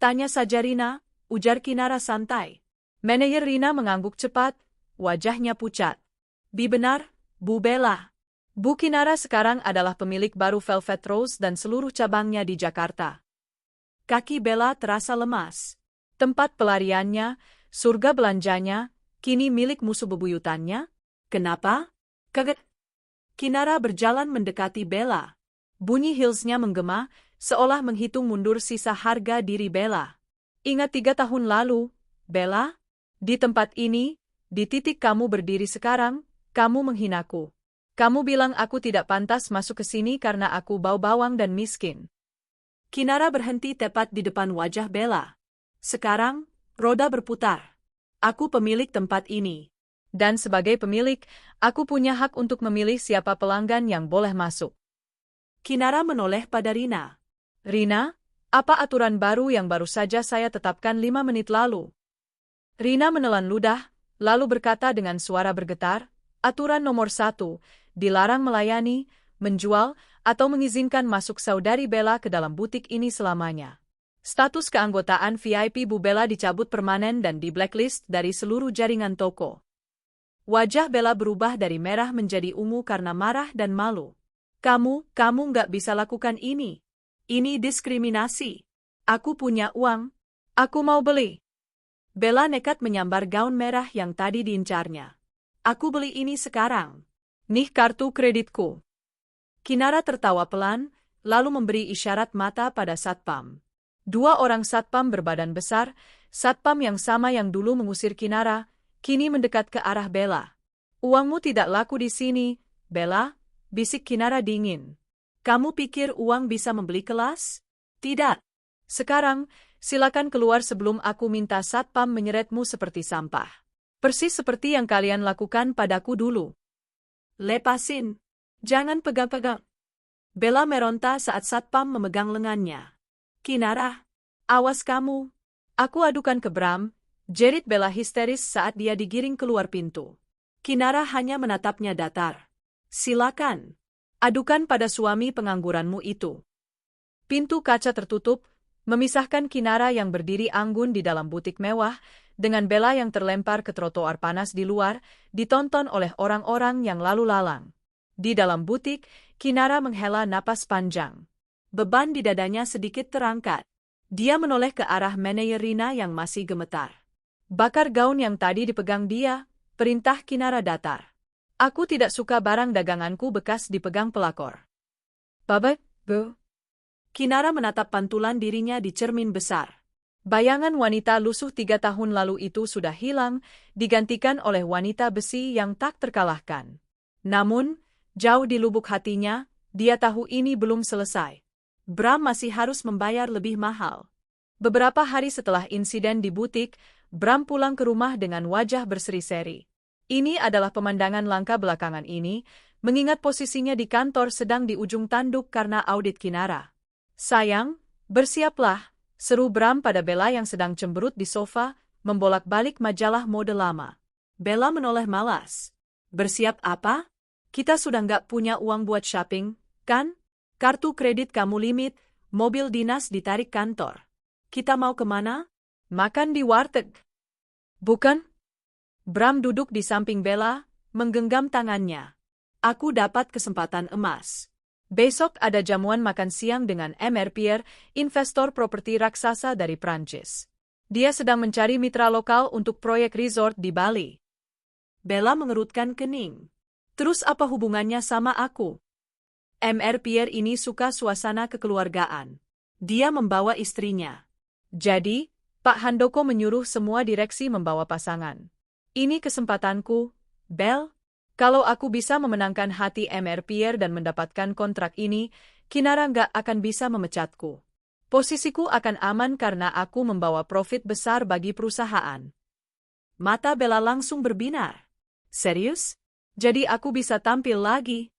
Tanya saja Rina, ujar Kinara santai. Manajer Rina mengangguk cepat, wajahnya pucat. Benar, Bu Bella. Bu Kinara sekarang adalah pemilik baru Velvet Rose dan seluruh cabangnya di Jakarta. Kaki Bella terasa lemas. Tempat pelariannya, surga belanjanya, kini milik musuh bebuyutannya? Kenapa? Kaget. Kinara berjalan mendekati Bella. Bunyi heelsnya menggema, seolah menghitung mundur sisa harga diri Bella. Ingat 3 tahun lalu, Bella? Di tempat ini, di titik kamu berdiri sekarang, kamu menghinaku. Kamu bilang aku tidak pantas masuk ke sini karena aku bau bawang dan miskin. Kinara berhenti tepat di depan wajah Bella. Sekarang, roda berputar. Aku pemilik tempat ini. Dan sebagai pemilik, aku punya hak untuk memilih siapa pelanggan yang boleh masuk. Kinara menoleh pada Rina. Rina, apa aturan baru yang baru saja saya tetapkan 5 menit lalu? Rina menelan ludah, lalu berkata dengan suara bergetar, "Aturan nomor 1, dilarang melayani, menjual, atau mengizinkan masuk saudari Bella ke dalam butik ini selamanya." Status keanggotaan VIP Bu Bella dicabut permanen dan di-blacklist dari seluruh jaringan toko. Wajah Bella berubah dari merah menjadi ungu karena marah dan malu. Kamu nggak bisa lakukan ini. Ini diskriminasi. Aku punya uang. Aku mau beli." Bella nekat menyambar gaun merah yang tadi diincarnya. "Aku beli ini sekarang. Nih kartu kreditku." Kinara tertawa pelan, lalu memberi isyarat mata pada satpam. Dua orang satpam berbadan besar, satpam yang sama yang dulu mengusir Kinara, kini mendekat ke arah Bella. "Uangmu tidak laku di sini, Bella," bisik Kinara dingin. "Kamu pikir uang bisa membeli kelas? Tidak. Sekarang, silakan keluar sebelum aku minta satpam menyeretmu seperti sampah. Persis seperti yang kalian lakukan padaku dulu." "Lepasin. Jangan pegang-pegang." Bella meronta saat satpam memegang lengannya. "Kinara, awas kamu. Aku adukan ke Bram," jerit Bella histeris saat dia digiring keluar pintu. Kinara hanya menatapnya datar. "Silakan. Adukan pada suami pengangguranmu itu." Pintu kaca tertutup, memisahkan Kinara yang berdiri anggun di dalam butik mewah, dengan Bella yang terlempar ke trotoar panas di luar, ditonton oleh orang-orang yang lalu lalang. Di dalam butik, Kinara menghela napas panjang. Beban di dadanya sedikit terangkat. Dia menoleh ke arah manajer Rina yang masih gemetar. "Bakar gaun yang tadi dipegang dia," perintah Kinara datar. "Aku tidak suka barang daganganku bekas dipegang pelakor." "Babak, Bu." Kinara menatap pantulan dirinya di cermin besar. Bayangan wanita lusuh 3 tahun lalu itu sudah hilang, digantikan oleh wanita besi yang tak terkalahkan. Namun, jauh di lubuk hatinya, dia tahu ini belum selesai. Bram masih harus membayar lebih mahal. Beberapa hari setelah insiden di butik, Bram pulang ke rumah dengan wajah berseri-seri. Ini adalah pemandangan langka belakangan ini, mengingat posisinya di kantor sedang di ujung tanduk karena audit Kinara. "Sayang, bersiaplah," seru Bram pada Bella yang sedang cemberut di sofa, membolak-balik majalah mode lama. Bella menoleh malas. "Bersiap apa? Kita sudah nggak punya uang buat shopping, kan? Kartu kredit kamu limit, mobil dinas ditarik kantor. Kita mau kemana? Makan di warteg." "Bukan." Bram duduk di samping Bella, menggenggam tangannya. "Aku dapat kesempatan emas. Besok ada jamuan makan siang dengan Mr. Pierre, investor properti raksasa dari Prancis. Dia sedang mencari mitra lokal untuk proyek resort di Bali." Bella mengerutkan kening. "Terus apa hubungannya sama aku?" Mr. Pierre ini suka suasana kekeluargaan. Dia membawa istrinya. Jadi, Pak Handoko menyuruh semua direksi membawa pasangan. "Ini kesempatanku, Bel. Kalau aku bisa memenangkan hati Mr. Pierre dan mendapatkan kontrak ini, Kinara nggak akan bisa memecatku. Posisiku akan aman karena aku membawa profit besar bagi perusahaan." Mata Bella langsung berbinar. "Serius? Jadi aku bisa tampil lagi?"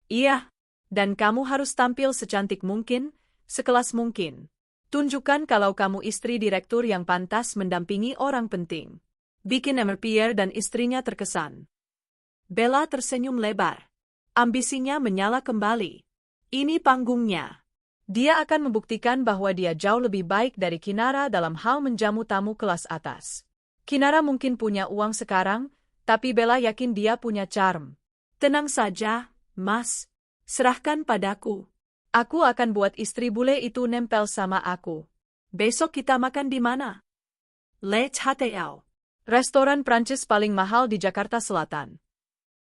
"Iya. Dan kamu harus tampil secantik mungkin, sekelas mungkin. Tunjukkan kalau kamu istri direktur yang pantas mendampingi orang penting. Bikin Mr. Pierre dan istrinya terkesan." Bella tersenyum lebar. Ambisinya menyala kembali. Ini panggungnya. Dia akan membuktikan bahwa dia jauh lebih baik dari Kinara dalam hal menjamu tamu kelas atas. Kinara mungkin punya uang sekarang, tapi Bella yakin dia punya charm. "Tenang saja, Mas. Serahkan padaku. Aku akan buat istri bule itu nempel sama aku. Besok kita makan di mana?" "Le Chateau. Restoran Prancis paling mahal di Jakarta Selatan."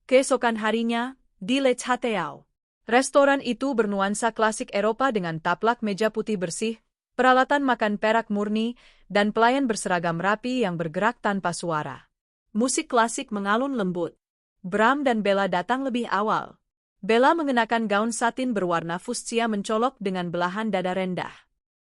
Keesokan harinya, di Le Chateau. Restoran itu bernuansa klasik Eropa dengan taplak meja putih bersih, peralatan makan perak murni, dan pelayan berseragam rapi yang bergerak tanpa suara. Musik klasik mengalun lembut. Bram dan Bella datang lebih awal. Bella mengenakan gaun satin berwarna fuchsia mencolok dengan belahan dada rendah.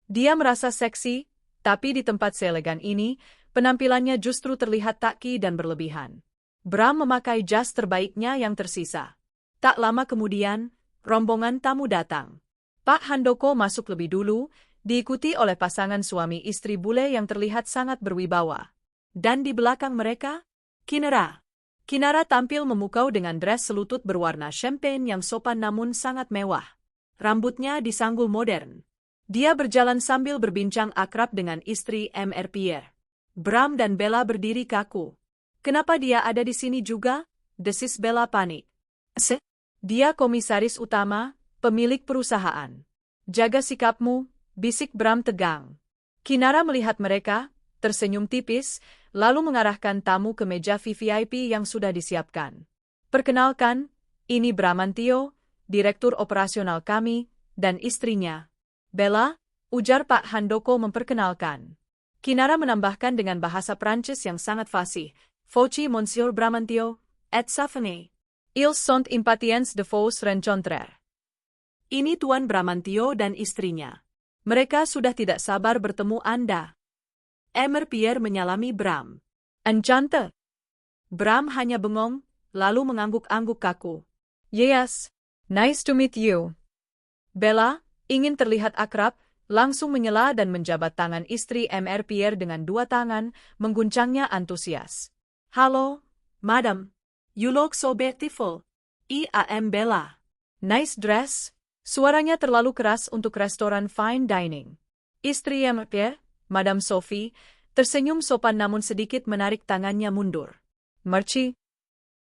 Dia merasa seksi, tapi di tempat seelegan ini, penampilannya justru terlihat taki dan berlebihan. Bram memakai jas terbaiknya yang tersisa. Tak lama kemudian, rombongan tamu datang. Pak Handoko masuk lebih dulu, diikuti oleh pasangan suami istri bule yang terlihat sangat berwibawa. Dan di belakang mereka, Kinara. Kinara tampil memukau dengan dress selutut berwarna champagne yang sopan namun sangat mewah. Rambutnya disanggul modern. Dia berjalan sambil berbincang akrab dengan istri Mr. Pierre. Bram dan Bella berdiri kaku. Kenapa dia ada di sini juga? Desis Bella panik. Dia komisaris utama, pemilik perusahaan. Jaga sikapmu, bisik Bram tegang. Kinara melihat mereka, tersenyum tipis, lalu mengarahkan tamu ke meja VVIP yang sudah disiapkan. Perkenalkan, ini Bramantio, direktur operasional kami, dan istrinya. Bella, ujar Pak Handoko memperkenalkan. Kinara menambahkan dengan bahasa Prancis yang sangat fasih. Voci Monsieur Bramantio, et Safene. Ils sont impatients de vous rencontrer. Ini Tuan Bramantio dan istrinya. Mereka sudah tidak sabar bertemu Anda. Mr. Pierre menyalami Bram. Enchanté. Bram hanya bengong, lalu mengangguk-angguk kaku. Yes, nice to meet you. Bella, ingin terlihat akrab, langsung menyela dan menjabat tangan istri Mr. Pierre dengan dua tangan, mengguncangnya antusias. Halo, madam. You look so beautiful. I am Bella. Nice dress. Suaranya terlalu keras untuk restoran fine dining. Istri Mr. Pierre, Madame Sophie, tersenyum sopan namun sedikit menarik tangannya mundur. Merci.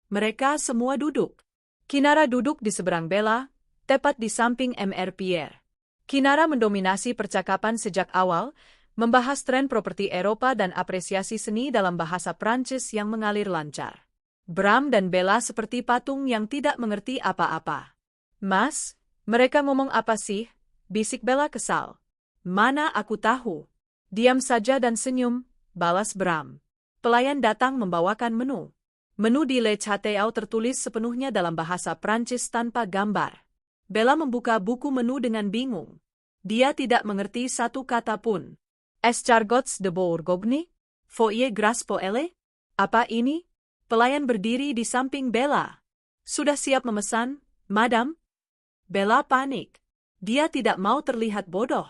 Mereka semua duduk. Kinara duduk di seberang Bella, tepat di samping Mr. Pierre. Kinara mendominasi percakapan sejak awal, membahas tren properti Eropa dan apresiasi seni dalam bahasa Prancis yang mengalir lancar. Bram dan Bella seperti patung yang tidak mengerti apa-apa. Mas, mereka ngomong apa sih? Bisik Bella kesal. Mana aku tahu. Diam saja dan senyum, balas Bram. Pelayan datang membawakan menu. Menu di Le Château tertulis sepenuhnya dalam bahasa Prancis tanpa gambar. Bella membuka buku menu dengan bingung. Dia tidak mengerti satu kata pun. Escargots de Bourgogne? Foie gras poêlé? Apa ini? Pelayan berdiri di samping Bella. Sudah siap memesan, madam? Bella panik. Dia tidak mau terlihat bodoh.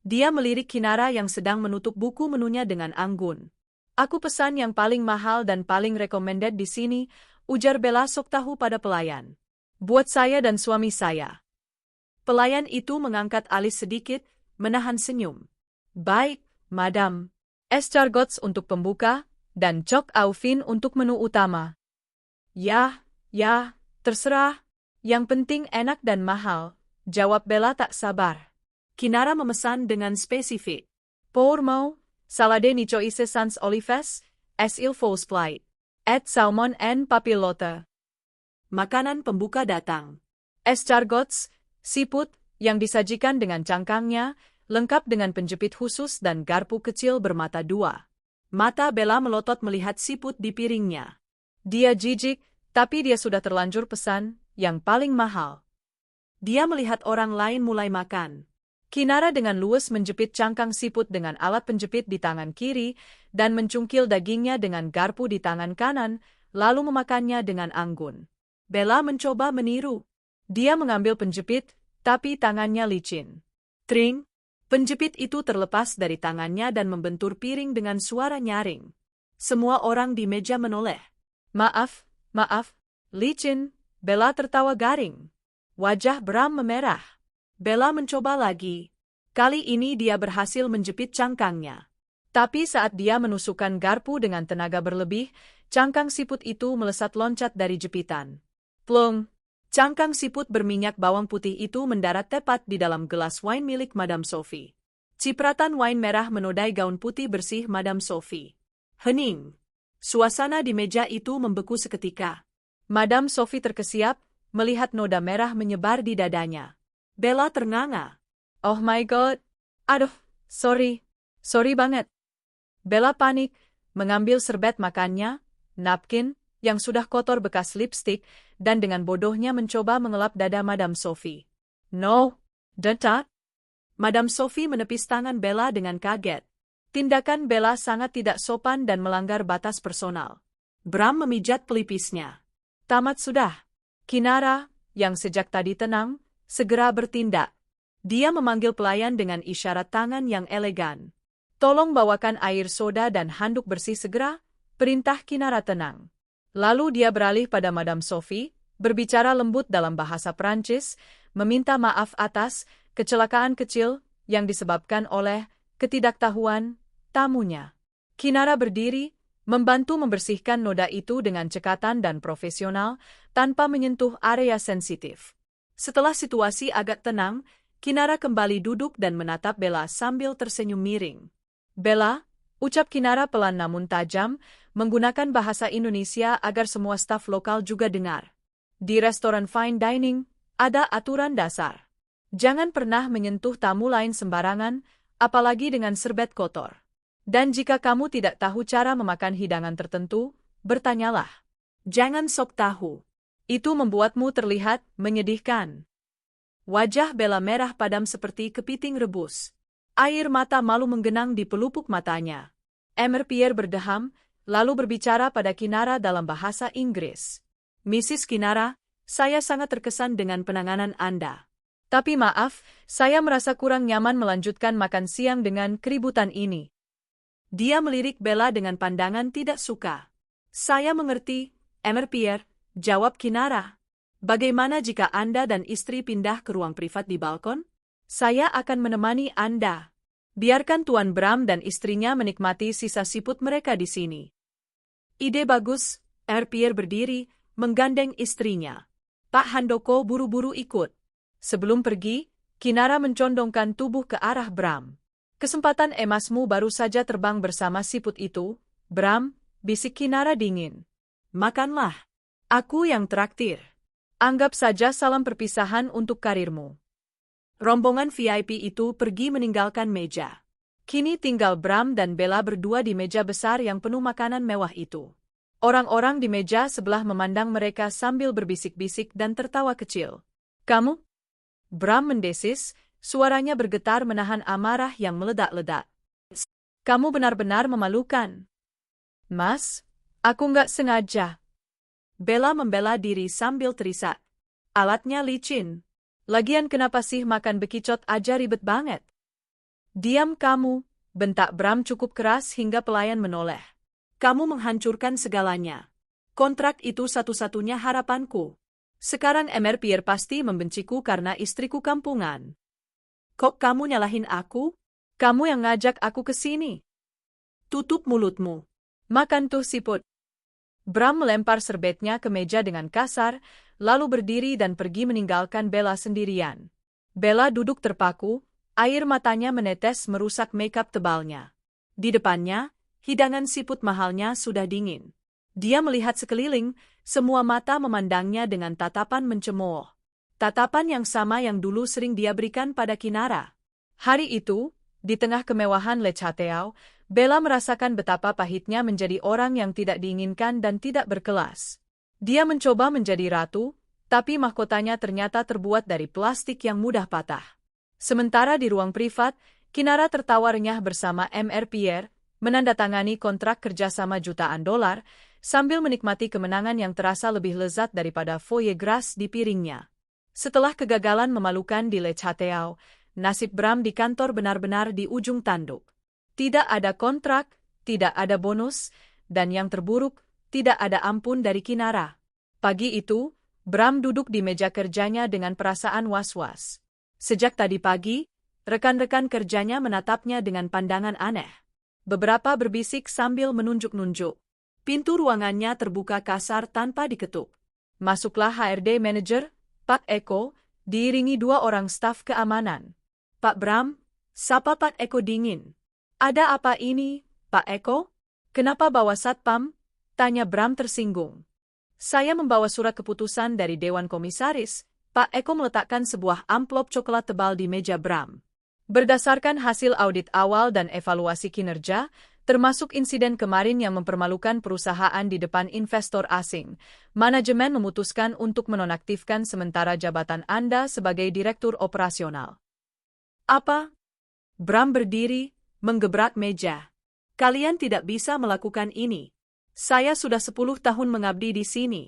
Dia melirik Kinara yang sedang menutup buku menunya dengan anggun. Aku pesan yang paling mahal dan paling recommended di sini, ujar Bella sok tahu pada pelayan. Buat saya dan suami saya. Pelayan itu mengangkat alis sedikit, menahan senyum. Baik, madam. Escargots untuk pembuka, dan choc au vin untuk menu utama. Ya, terserah. Yang penting enak dan mahal, jawab Bella tak sabar. Kinara memesan dengan spesifik. Pour moi, salade nichoise sans olives, as il faut plate. Et salmon en papillote. Makanan pembuka datang. Escargots, siput, yang disajikan dengan cangkangnya, lengkap dengan penjepit khusus dan garpu kecil bermata dua. Mata Bella melotot melihat siput di piringnya. Dia jijik, tapi dia sudah terlanjur pesan, yang paling mahal. Dia melihat orang lain mulai makan. Kinara dengan luwes menjepit cangkang siput dengan alat penjepit di tangan kiri dan mencungkil dagingnya dengan garpu di tangan kanan, lalu memakannya dengan anggun. Bella mencoba meniru. Dia mengambil penjepit, tapi tangannya licin. Tring! Penjepit itu terlepas dari tangannya dan membentur piring dengan suara nyaring. Semua orang di meja menoleh. Maaf, licin. Bella tertawa garing. Wajah Bram memerah. Bella mencoba lagi. Kali ini dia berhasil menjepit cangkangnya. Tapi saat dia menusukkan garpu dengan tenaga berlebih, cangkang siput itu melesat loncat dari jepitan. Plung! Cangkang siput berminyak bawang putih itu mendarat tepat di dalam gelas wine milik Madame Sophie. Cipratan wine merah menodai gaun putih bersih Madame Sophie. Hening. Suasana di meja itu membeku seketika. Madame Sophie terkesiap, melihat noda merah menyebar di dadanya. Bella ternganga. Oh my God. Aduh, sorry banget. Bella panik, mengambil serbet makannya, napkin, yang sudah kotor bekas lipstik, dan dengan bodohnya mencoba mengelap dada Madame Sophie. No, don't. Madame Sophie menepis tangan Bella dengan kaget. Tindakan Bella sangat tidak sopan dan melanggar batas personal. Bram memijat pelipisnya. Tamat sudah. Kinara, yang sejak tadi tenang, segera bertindak. Dia memanggil pelayan dengan isyarat tangan yang elegan. Tolong bawakan air soda dan handuk bersih segera, perintah Kinara tenang. Lalu dia beralih pada Madame Sophie, berbicara lembut dalam bahasa Prancis, meminta maaf atas kecelakaan kecil yang disebabkan oleh ketidaktahuan tamunya. Kinara berdiri, membantu membersihkan noda itu dengan cekatan dan profesional, tanpa menyentuh area sensitif. Setelah situasi agak tenang, Kinara kembali duduk dan menatap Bella sambil tersenyum miring. "Bella," ucap Kinara pelan namun tajam, menggunakan bahasa Indonesia agar semua staf lokal juga dengar. "Di restoran fine dining, ada aturan dasar. Jangan pernah menyentuh tamu lain sembarangan, apalagi dengan serbet kotor. Dan jika kamu tidak tahu cara memakan hidangan tertentu, bertanyalah. Jangan sok tahu. Itu membuatmu terlihat menyedihkan." Wajah Bella merah padam seperti kepiting rebus. Air mata malu menggenang di pelupuk matanya. Pierre berdeham, lalu berbicara pada Kinara dalam bahasa Inggris. "Mrs. Kinara, saya sangat terkesan dengan penanganan Anda. Tapi maaf, saya merasa kurang nyaman melanjutkan makan siang dengan keributan ini." Dia melirik Bella dengan pandangan tidak suka. "Saya mengerti, Pierre," jawab Kinara. "Bagaimana jika Anda dan istri pindah ke ruang privat di balkon? Saya akan menemani Anda. Biarkan Tuan Bram dan istrinya menikmati sisa siput mereka di sini." "Ide bagus," Pierre berdiri, menggandeng istrinya. Pak Handoko buru-buru ikut. Sebelum pergi, Kinara mencondongkan tubuh ke arah Bram. "Kesempatan emasmu baru saja terbang bersama siput itu, Bram," bisik Kinara dingin. "Makanlah. Aku yang traktir. Anggap saja salam perpisahan untuk karirmu." Rombongan VIP itu pergi meninggalkan meja. Kini tinggal Bram dan Bella berdua di meja besar yang penuh makanan mewah itu. Orang-orang di meja sebelah memandang mereka sambil berbisik-bisik dan tertawa kecil. "Kamu?" Bram mendesis, suaranya bergetar menahan amarah yang meledak-ledak. "Kamu benar-benar memalukan." "Mas, aku nggak sengaja." Bella membela diri sambil terisak. "Alatnya licin. Lagian kenapa sih makan bekicot aja ribet banget?" "Diam kamu," bentak Bram cukup keras hingga pelayan menoleh. "Kamu menghancurkan segalanya. Kontrak itu satu-satunya harapanku. Sekarang Pierre pasti membenciku karena istriku kampungan." "Kok kamu nyalahin aku? Kamu yang ngajak aku ke sini." "Tutup mulutmu. Makan tuh siput." Bram melempar serbetnya ke meja dengan kasar, lalu berdiri dan pergi meninggalkan Bella sendirian. Bella duduk terpaku, air matanya menetes merusak makeup tebalnya. Di depannya, hidangan siput mahalnya sudah dingin. Dia melihat sekeliling, semua mata memandangnya dengan tatapan mencemooh. Tatapan yang sama yang dulu sering dia berikan pada Kinara. Hari itu, di tengah kemewahan Le Chateau, Bella merasakan betapa pahitnya menjadi orang yang tidak diinginkan dan tidak berkelas. Dia mencoba menjadi ratu, tapi mahkotanya ternyata terbuat dari plastik yang mudah patah. Sementara di ruang privat, Kinara tertawa renyah bersama Pierre, menandatangani kontrak kerjasama jutaan dolar, sambil menikmati kemenangan yang terasa lebih lezat daripada foie gras di piringnya. Setelah kegagalan memalukan di Le Chateau, nasib Bram di kantor benar-benar di ujung tanduk. Tidak ada kontrak, tidak ada bonus, dan yang terburuk, tidak ada ampun dari Kinara. Pagi itu, Bram duduk di meja kerjanya dengan perasaan was-was. Sejak tadi pagi, rekan-rekan kerjanya menatapnya dengan pandangan aneh. Beberapa berbisik sambil menunjuk-nunjuk. Pintu ruangannya terbuka kasar tanpa diketuk. Masuklah HRD Manager, Pak Eko, diiringi dua orang staf keamanan. "Pak Bram," sapa Pak Eko dingin. "Ada apa ini, Pak Eko? Kenapa bawa satpam?" tanya Bram tersinggung. "Saya membawa surat keputusan dari Dewan Komisaris." Pak Eko meletakkan sebuah amplop coklat tebal di meja Bram. "Berdasarkan hasil audit awal dan evaluasi kinerja, termasuk insiden kemarin yang mempermalukan perusahaan di depan investor asing, manajemen memutuskan untuk menonaktifkan sementara jabatan Anda sebagai direktur operasional." "Apa?" Bram berdiri, menggebrak meja. "Kalian tidak bisa melakukan ini. Saya sudah 10 tahun mengabdi di sini."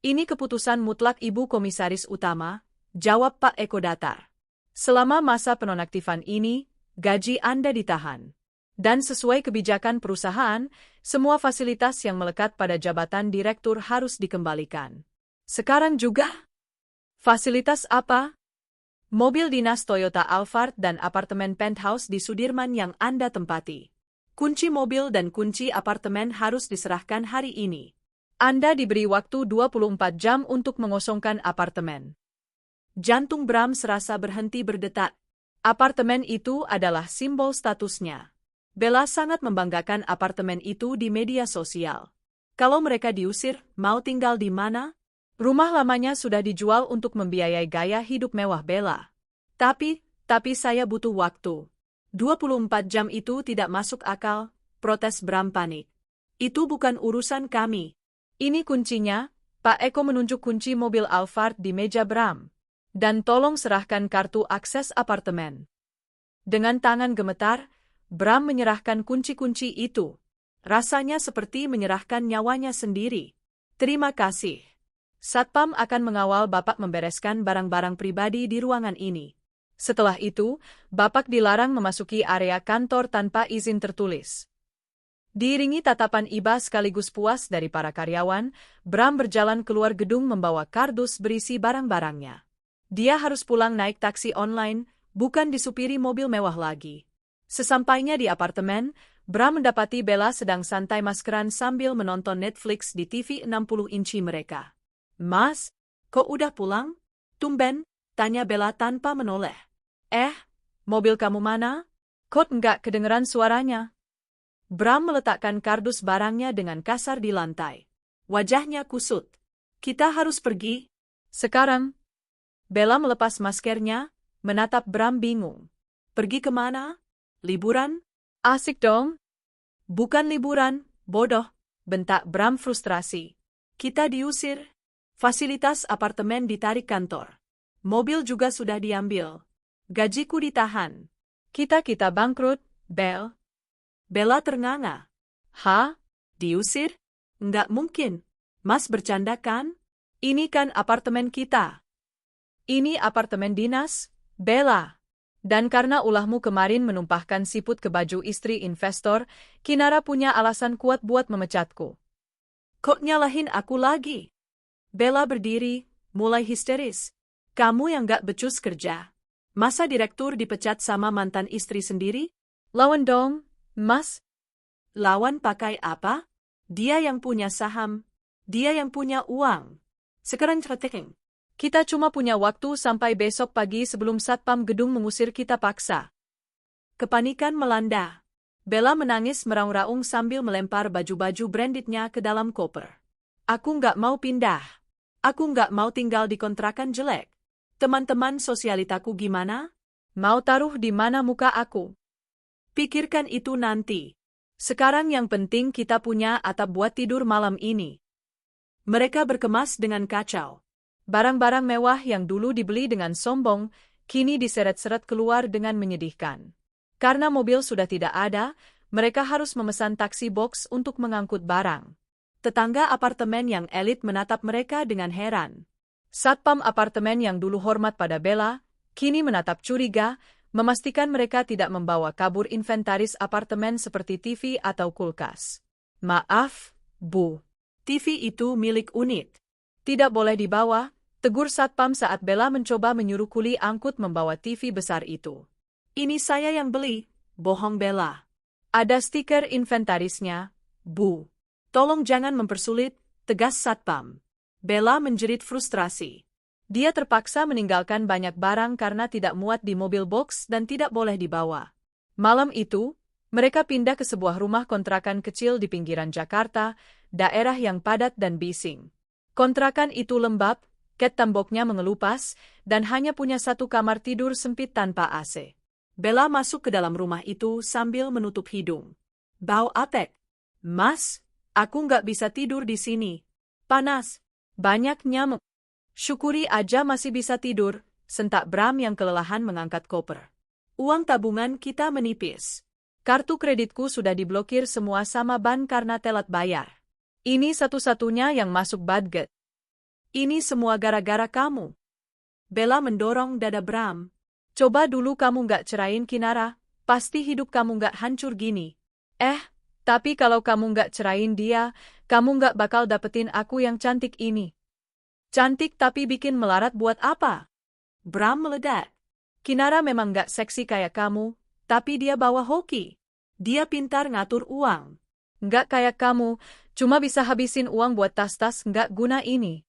"Ini keputusan mutlak Ibu Komisaris Utama," jawab Pak Eko datar. "Selama masa penonaktifan ini, gaji Anda ditahan." Dan sesuai kebijakan perusahaan, semua fasilitas yang melekat pada jabatan direktur harus dikembalikan. Sekarang juga? Fasilitas apa? Mobil dinas Toyota Alphard dan apartemen penthouse di Sudirman yang Anda tempati. Kunci mobil dan kunci apartemen harus diserahkan hari ini. Anda diberi waktu 24 jam untuk mengosongkan apartemen. Jantung Bram serasa berhenti berdetak. Apartemen itu adalah simbol statusnya. Bella sangat membanggakan apartemen itu di media sosial. Kalau mereka diusir, mau tinggal di mana? Rumah lamanya sudah dijual untuk membiayai gaya hidup mewah Bella. Tapi saya butuh waktu. 24 jam itu tidak masuk akal, protes Bram panik. Itu bukan urusan kami. Ini kuncinya, Pak Eko menunjuk kunci mobil Alphard di meja Bram. Dan tolong serahkan kartu akses apartemen. Dengan tangan gemetar, Bram menyerahkan kunci-kunci itu. Rasanya seperti menyerahkan nyawanya sendiri. Terima kasih. Satpam akan mengawal Bapak membereskan barang-barang pribadi di ruangan ini. Setelah itu, Bapak dilarang memasuki area kantor tanpa izin tertulis. Diiringi tatapan iba sekaligus puas dari para karyawan, Bram berjalan keluar gedung membawa kardus berisi barang-barangnya. Dia harus pulang naik taksi online, bukan disupiri mobil mewah lagi. Sesampainya di apartemen, Bram mendapati Bella sedang santai maskeran sambil menonton Netflix di TV 60 inci mereka. Mas, kok udah pulang? Tumben, tanya Bella tanpa menoleh. Mobil kamu mana? Kok nggak kedengeran suaranya? Bram meletakkan kardus barangnya dengan kasar di lantai. Wajahnya kusut. Kita harus pergi. Sekarang. Bella melepas maskernya, menatap Bram bingung. Pergi kemana? Liburan? Asik dong. Bukan liburan, bodoh, bentak Bram frustrasi. Kita diusir. Fasilitas apartemen ditarik kantor. Mobil juga sudah diambil. Gajiku ditahan. Kita bangkrut, Bel. Bella ternganga. Hah? Diusir? Nggak mungkin. Mas bercanda kan? Ini kan apartemen kita. Ini apartemen dinas, Bella. Dan karena ulahmu kemarin menumpahkan siput ke baju istri investor, Kinara punya alasan kuat buat memecatku. Kok nyalahin aku lagi? Bella berdiri, mulai histeris. Kamu yang gak becus kerja. Masa direktur dipecat sama mantan istri sendiri? Lawan dong, Mas. Lawan pakai apa? Dia yang punya saham. Dia yang punya uang. Sekarang cepetin. Kita cuma punya waktu sampai besok pagi sebelum satpam gedung mengusir kita paksa. Kepanikan melanda. Bella menangis meraung-raung sambil melempar baju-baju brandednya ke dalam koper. Aku nggak mau pindah. Aku nggak mau tinggal di kontrakan jelek. Teman-teman sosialitaku gimana? Mau taruh di mana muka aku? Pikirkan itu nanti. Sekarang yang penting kita punya atap buat tidur malam ini. Mereka berkemas dengan kacau. Barang-barang mewah yang dulu dibeli dengan sombong, kini diseret-seret keluar dengan menyedihkan. Karena mobil sudah tidak ada, mereka harus memesan taksi box untuk mengangkut barang. Tetangga apartemen yang elit menatap mereka dengan heran. Satpam apartemen yang dulu hormat pada Bella, kini menatap curiga, memastikan mereka tidak membawa kabur inventaris apartemen seperti TV atau kulkas. Maaf, Bu. TV itu milik unit. Tidak boleh dibawa, tegur satpam saat Bella mencoba menyuruh kuli angkut membawa TV besar itu. Ini saya yang beli, bohong Bella. Ada stiker inventarisnya, Bu. Tolong jangan mempersulit, tegas satpam. Bella menjerit frustrasi. Dia terpaksa meninggalkan banyak barang karena tidak muat di mobil box dan tidak boleh dibawa. Malam itu, mereka pindah ke sebuah rumah kontrakan kecil di pinggiran Jakarta, daerah yang padat dan bising. Kontrakan itu lembab, ket temboknya mengelupas, dan hanya punya satu kamar tidur sempit tanpa AC. Bella masuk ke dalam rumah itu sambil menutup hidung. Bau apek. Mas, aku nggak bisa tidur di sini. Panas. Banyak nyamuk. Syukuri aja masih bisa tidur, sentak Bram yang kelelahan mengangkat koper. Uang tabungan kita menipis. Kartu kreditku sudah diblokir semua sama ban karena telat bayar. Ini satu-satunya yang masuk budget. Ini semua gara-gara kamu. Bella mendorong dada Bram. Coba dulu kamu nggak cerain Kinara, pasti hidup kamu nggak hancur gini. Tapi kalau kamu nggak cerain dia, kamu nggak bakal dapetin aku yang cantik ini. Cantik tapi bikin melarat buat apa? Bram meledak. Kinara memang nggak seksi kayak kamu, tapi dia bawa hoki. Dia pintar ngatur uang. Nggak kayak kamu, cuma bisa habisin uang buat tas-tas nggak guna ini.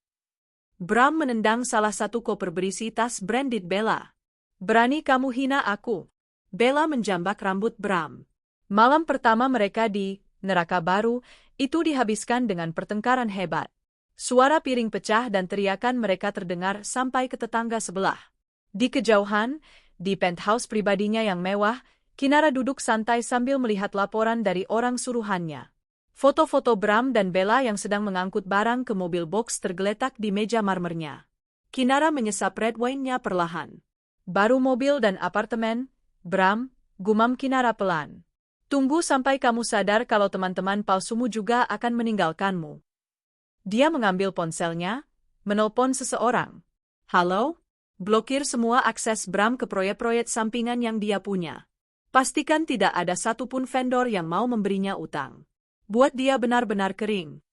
Bram menendang salah satu koper berisi tas branded Bella. Berani kamu hina aku. Bella menjambak rambut Bram. Malam pertama mereka di neraka baru itu dihabiskan dengan pertengkaran hebat. Suara piring pecah dan teriakan mereka terdengar sampai ke tetangga sebelah. Di kejauhan, di penthouse pribadinya yang mewah, Kinara duduk santai sambil melihat laporan dari orang suruhannya. Foto-foto Bram dan Bella yang sedang mengangkut barang ke mobil box tergeletak di meja marmernya. Kinara menyesap red wine-nya perlahan. Baru mobil dan apartemen, Bram, gumam Kinara pelan. Tunggu sampai kamu sadar kalau teman-teman palsumu juga akan meninggalkanmu. Dia mengambil ponselnya, menelpon seseorang. Halo? Blokir semua akses Bram ke proyek-proyek sampingan yang dia punya. Pastikan tidak ada satupun vendor yang mau memberinya utang. Buat dia benar-benar kering.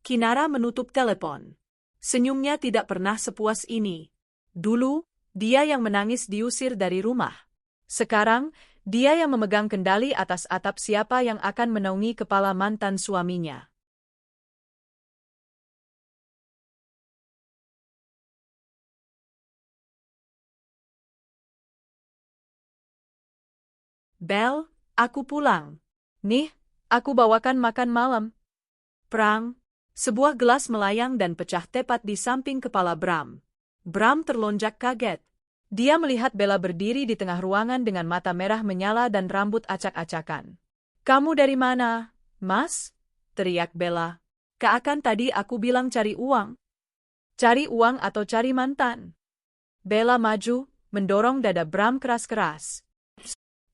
Kinara menutup telepon. Senyumnya tidak pernah sepuas ini. Dulu, dia yang menangis diusir dari rumah. Sekarang, dia yang memegang kendali atas atap siapa yang akan menaungi kepala mantan suaminya. Bel, aku pulang. Nih, aku bawakan makan malam. Prang, sebuah gelas melayang dan pecah tepat di samping kepala Bram. Bram terlonjak kaget. Dia melihat Bella berdiri di tengah ruangan dengan mata merah menyala dan rambut acak-acakan. Kamu dari mana, Mas? Teriak Bella. Kan tadi aku bilang cari uang. Cari uang atau cari mantan? Bella maju, mendorong dada Bram keras-keras.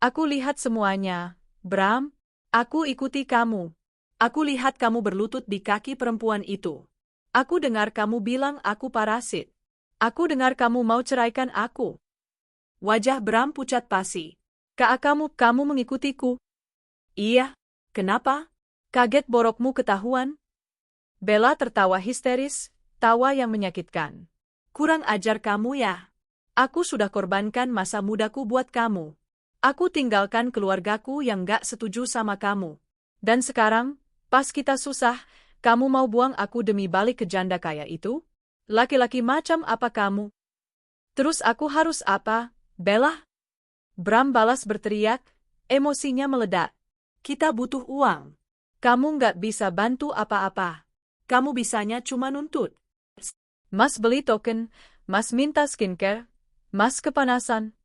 Aku lihat semuanya, Bram. Aku ikuti kamu. Aku lihat kamu berlutut di kaki perempuan itu. Aku dengar kamu bilang aku parasit. Aku dengar kamu mau ceraikan aku. Wajah Bram pucat pasi. Kamu mengikutiku? Iya. Kenapa? Kaget borokmu ketahuan? Bella tertawa histeris, tawa yang menyakitkan. Kurang ajar kamu ya. Aku sudah korbankan masa mudaku buat kamu. Aku tinggalkan keluargaku yang gak setuju sama kamu. Dan sekarang, pas kita susah, kamu mau buang aku demi balik ke janda kaya itu? Laki-laki macam apa kamu? Terus aku harus apa, Bella? Bram balas berteriak, emosinya meledak. Kita butuh uang. Kamu nggak bisa bantu apa-apa. Kamu bisanya cuma nuntut. Mas beli token, Mas minta skincare, Mas kepanasan.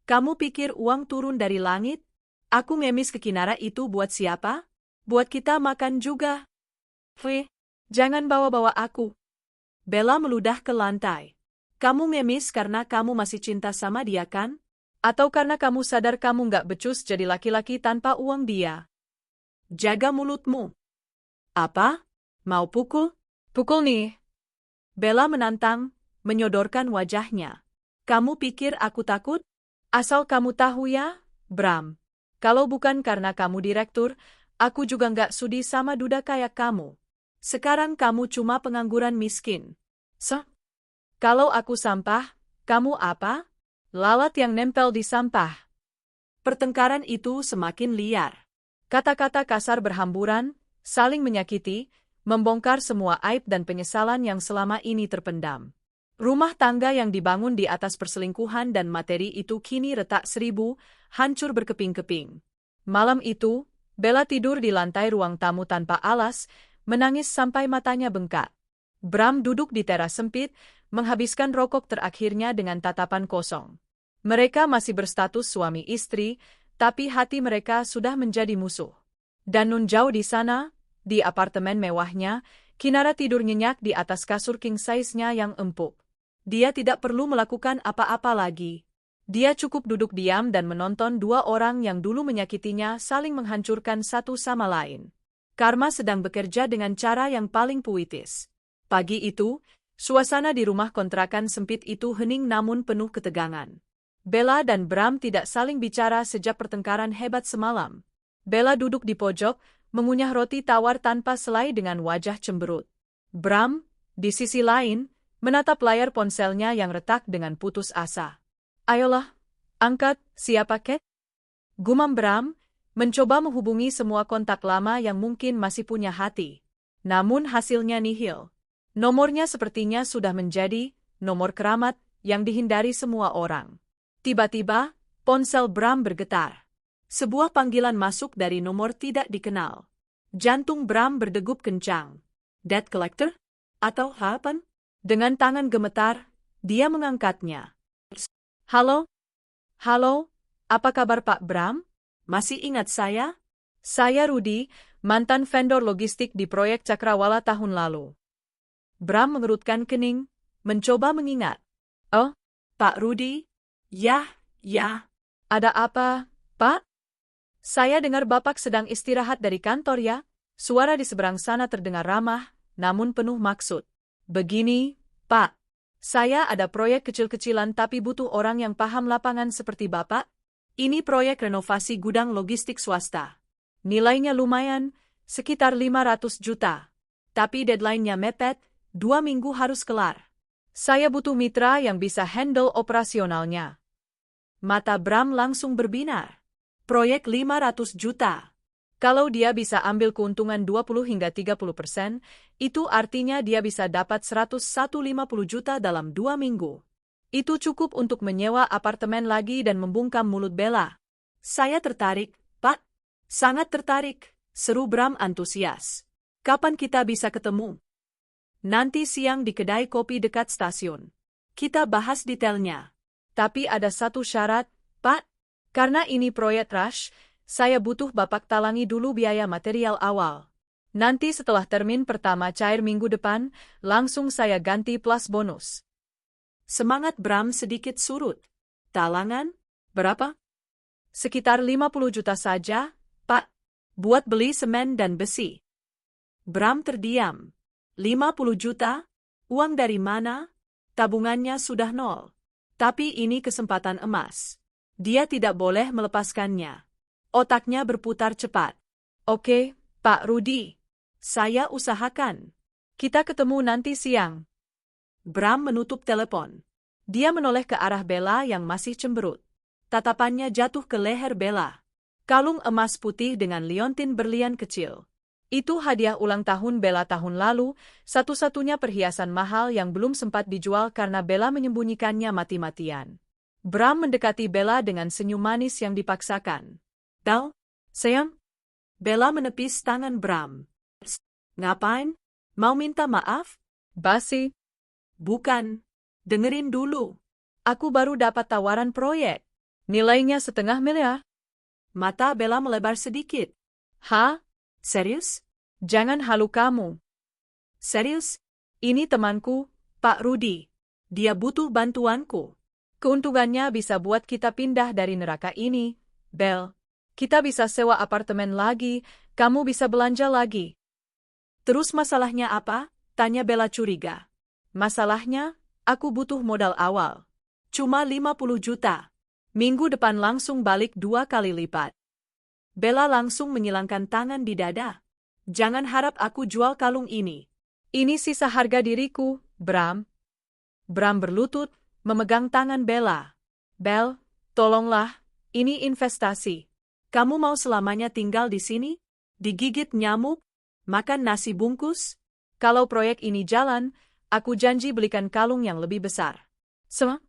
Kamu pikir uang turun dari langit? Aku ngemis ke Kinara itu buat siapa? Buat kita makan juga. Jangan bawa-bawa aku. Bella meludah ke lantai. Kamu ngemis karena kamu masih cinta sama dia kan? Atau karena kamu sadar kamu nggak becus jadi laki-laki tanpa uang dia? Jaga mulutmu. Apa? Mau pukul? Pukul nih. Bella menantang, menyodorkan wajahnya. Kamu pikir aku takut? Asal kamu tahu ya, Bram. Kalau bukan karena kamu direktur, aku juga nggak sudi sama duda kayak kamu. Sekarang kamu cuma pengangguran miskin. Kalau aku sampah, kamu apa? Lalat yang nempel di sampah. Pertengkaran itu semakin liar. Kata-kata kasar berhamburan, saling menyakiti, membongkar semua aib dan penyesalan yang selama ini terpendam. Rumah tangga yang dibangun di atas perselingkuhan dan materi itu kini retak seribu, hancur berkeping-keping. Malam itu, Bella tidur di lantai ruang tamu tanpa alas, menangis sampai matanya bengkak. Bram duduk di teras sempit, menghabiskan rokok terakhirnya dengan tatapan kosong. Mereka masih berstatus suami istri, tapi hati mereka sudah menjadi musuh. Dan nun jauh di sana, di apartemen mewahnya, Kinara tidur nyenyak di atas kasur king size-nya yang empuk. Dia tidak perlu melakukan apa-apa lagi. Dia cukup duduk diam dan menonton dua orang yang dulu menyakitinya saling menghancurkan satu sama lain. Karma sedang bekerja dengan cara yang paling puitis. Pagi itu, suasana di rumah kontrakan sempit itu hening namun penuh ketegangan. Bella dan Bram tidak saling bicara sejak pertengkaran hebat semalam. Bella duduk di pojok, mengunyah roti tawar tanpa selai dengan wajah cemberut. Bram, di sisi lain, menatap layar ponselnya yang retak dengan putus asa. Ayolah, angkat, siapa Kate? Gumam Bram, mencoba menghubungi semua kontak lama yang mungkin masih punya hati. Namun hasilnya nihil. Nomornya sepertinya sudah menjadi nomor keramat yang dihindari semua orang. Tiba-tiba, ponsel Bram bergetar. Sebuah panggilan masuk dari nomor tidak dikenal. Jantung Bram berdegup kencang. Debt collector? Atau Hapan? Dengan tangan gemetar, dia mengangkatnya. Halo? Halo? Apa kabar Pak Bram? Masih ingat saya? Saya Rudy, mantan vendor logistik di proyek Cakrawala tahun lalu. Bram mengerutkan kening, mencoba mengingat. Oh, Pak Rudy? Ya. Ada apa, Pak? Saya dengar Bapak sedang istirahat dari kantor ya? Suara di seberang sana terdengar ramah, namun penuh maksud. Begini, Pak. Saya ada proyek kecil-kecilan tapi butuh orang yang paham lapangan seperti Bapak. Ini proyek renovasi gudang logistik swasta. Nilainya lumayan, sekitar 500 juta. Tapi deadline-nya mepet, 2 minggu harus kelar. Saya butuh mitra yang bisa handle operasionalnya. Mata Bram langsung berbinar. Proyek 500 juta. Kalau dia bisa ambil keuntungan 20 hingga 30%, itu artinya dia bisa dapat 150 juta dalam 2 minggu. Itu cukup untuk menyewa apartemen lagi dan membungkam mulut Bella. Saya tertarik, Pak. Sangat tertarik, seru Bram antusias. Kapan kita bisa ketemu? Nanti siang di kedai kopi dekat stasiun. Kita bahas detailnya. Tapi ada satu syarat, Pak. Karena ini proyek rush, saya butuh Bapak talangi dulu biaya material awal. Nanti setelah termin pertama cair minggu depan, langsung saya ganti plus bonus. Semangat Bram sedikit surut. Talangan? Berapa? Sekitar 50 juta saja, Pak. Buat beli semen dan besi. Bram terdiam. 50 juta? Uang dari mana? Tabungannya sudah nol. Tapi ini kesempatan emas. Dia tidak boleh melepaskannya. Otaknya berputar cepat. Oke, Pak Rudy. Saya usahakan. Kita ketemu nanti siang. Bram menutup telepon. Dia menoleh ke arah Bella yang masih cemberut. Tatapannya jatuh ke leher Bella. Kalung emas putih dengan liontin berlian kecil. Itu hadiah ulang tahun Bella tahun lalu, satu-satunya perhiasan mahal yang belum sempat dijual karena Bella menyembunyikannya mati-matian. Bram mendekati Bella dengan senyum manis yang dipaksakan. Bel, sayang. Bella menepis tangan Bram. Ngapain? Mau minta maaf? Basi. Bukan. Dengerin dulu. Aku baru dapat tawaran proyek. Nilainya 500 miliar. Mata Bella melebar sedikit. Hah? Serius? Jangan halu kamu. Serius? Ini temanku, Pak Rudy. Dia butuh bantuanku. Keuntungannya bisa buat kita pindah dari neraka ini, Bel. Kita bisa sewa apartemen lagi, kamu bisa belanja lagi. Terus masalahnya apa? Tanya Bella curiga. Masalahnya, aku butuh modal awal. Cuma 50 juta. Minggu depan langsung balik 2 kali lipat. Bella langsung menyilangkan tangan di dada. Jangan harap aku jual kalung ini. Ini sisa harga diriku, Bram. Bram berlutut, memegang tangan Bella. Bel, tolonglah, ini investasi. Kamu mau selamanya tinggal di sini? Digigit nyamuk? Makan nasi bungkus? Kalau proyek ini jalan, aku janji belikan kalung yang lebih besar. Semua?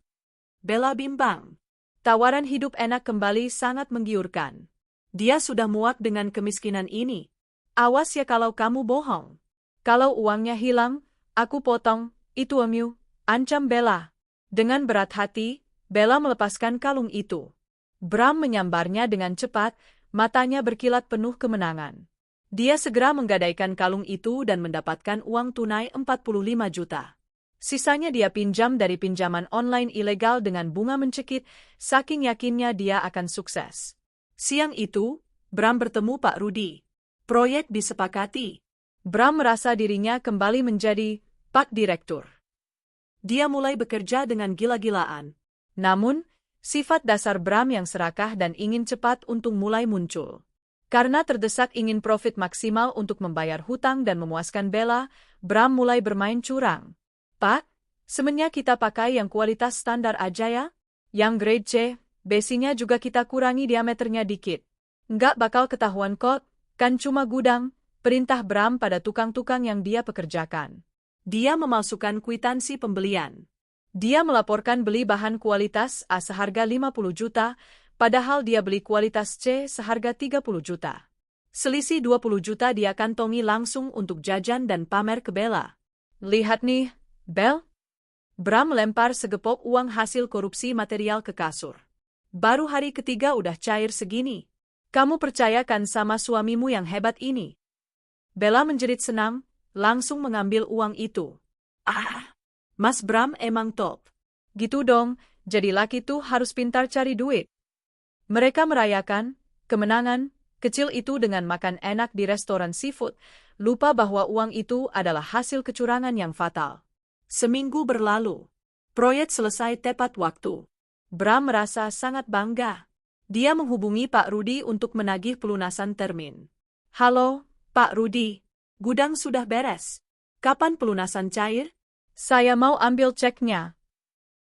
Bella bimbang. Tawaran hidup enak kembali sangat menggiurkan. Dia sudah muak dengan kemiskinan ini. Awas ya kalau kamu bohong. Kalau uangnya hilang, aku potong, itu emu, ancam Bella. Dengan berat hati, Bella melepaskan kalung itu. Bram menyambarnya dengan cepat, matanya berkilat penuh kemenangan. Dia segera menggadaikan kalung itu dan mendapatkan uang tunai 45 juta. Sisanya dia pinjam dari pinjaman online ilegal dengan bunga mencekik, saking yakinnya dia akan sukses. Siang itu, Bram bertemu Pak Rudy. Proyek disepakati. Bram merasa dirinya kembali menjadi Pak Direktur. Dia mulai bekerja dengan gila-gilaan. Namun, Sifat dasar Bram yang serakah dan ingin cepat untung mulai muncul. Karena terdesak ingin profit maksimal untuk membayar hutang dan memuaskan Bella, Bram mulai bermain curang. Pak, semennya kita pakai yang kualitas standar aja ya? Yang grade C, besinya juga kita kurangi diameternya dikit. Nggak bakal ketahuan kok, kan cuma gudang, perintah Bram pada tukang-tukang yang dia pekerjakan. Dia memalsukan kwitansi pembelian. Dia melaporkan beli bahan kualitas A seharga 50 juta, padahal dia beli kualitas C seharga 30 juta. Selisih 20 juta dia kantongi langsung untuk jajan dan pamer ke Bella. Lihat nih, Bel. Bram melempar segepok uang hasil korupsi material ke kasur. Baru hari ketiga udah cair segini. Kamu percayakan sama suamimu yang hebat ini? Bella menjerit senang, langsung mengambil uang itu. Mas Bram emang top. Gitu dong, jadi laki tuh harus pintar cari duit. Mereka merayakan kemenangan kecil itu dengan makan enak di restoran seafood, lupa bahwa uang itu adalah hasil kecurangan yang fatal. Seminggu berlalu. Proyek selesai tepat waktu. Bram merasa sangat bangga. Dia menghubungi Pak Rudi untuk menagih pelunasan termin. Halo, Pak Rudi. Gudang sudah beres. Kapan pelunasan cair? Saya mau ambil ceknya.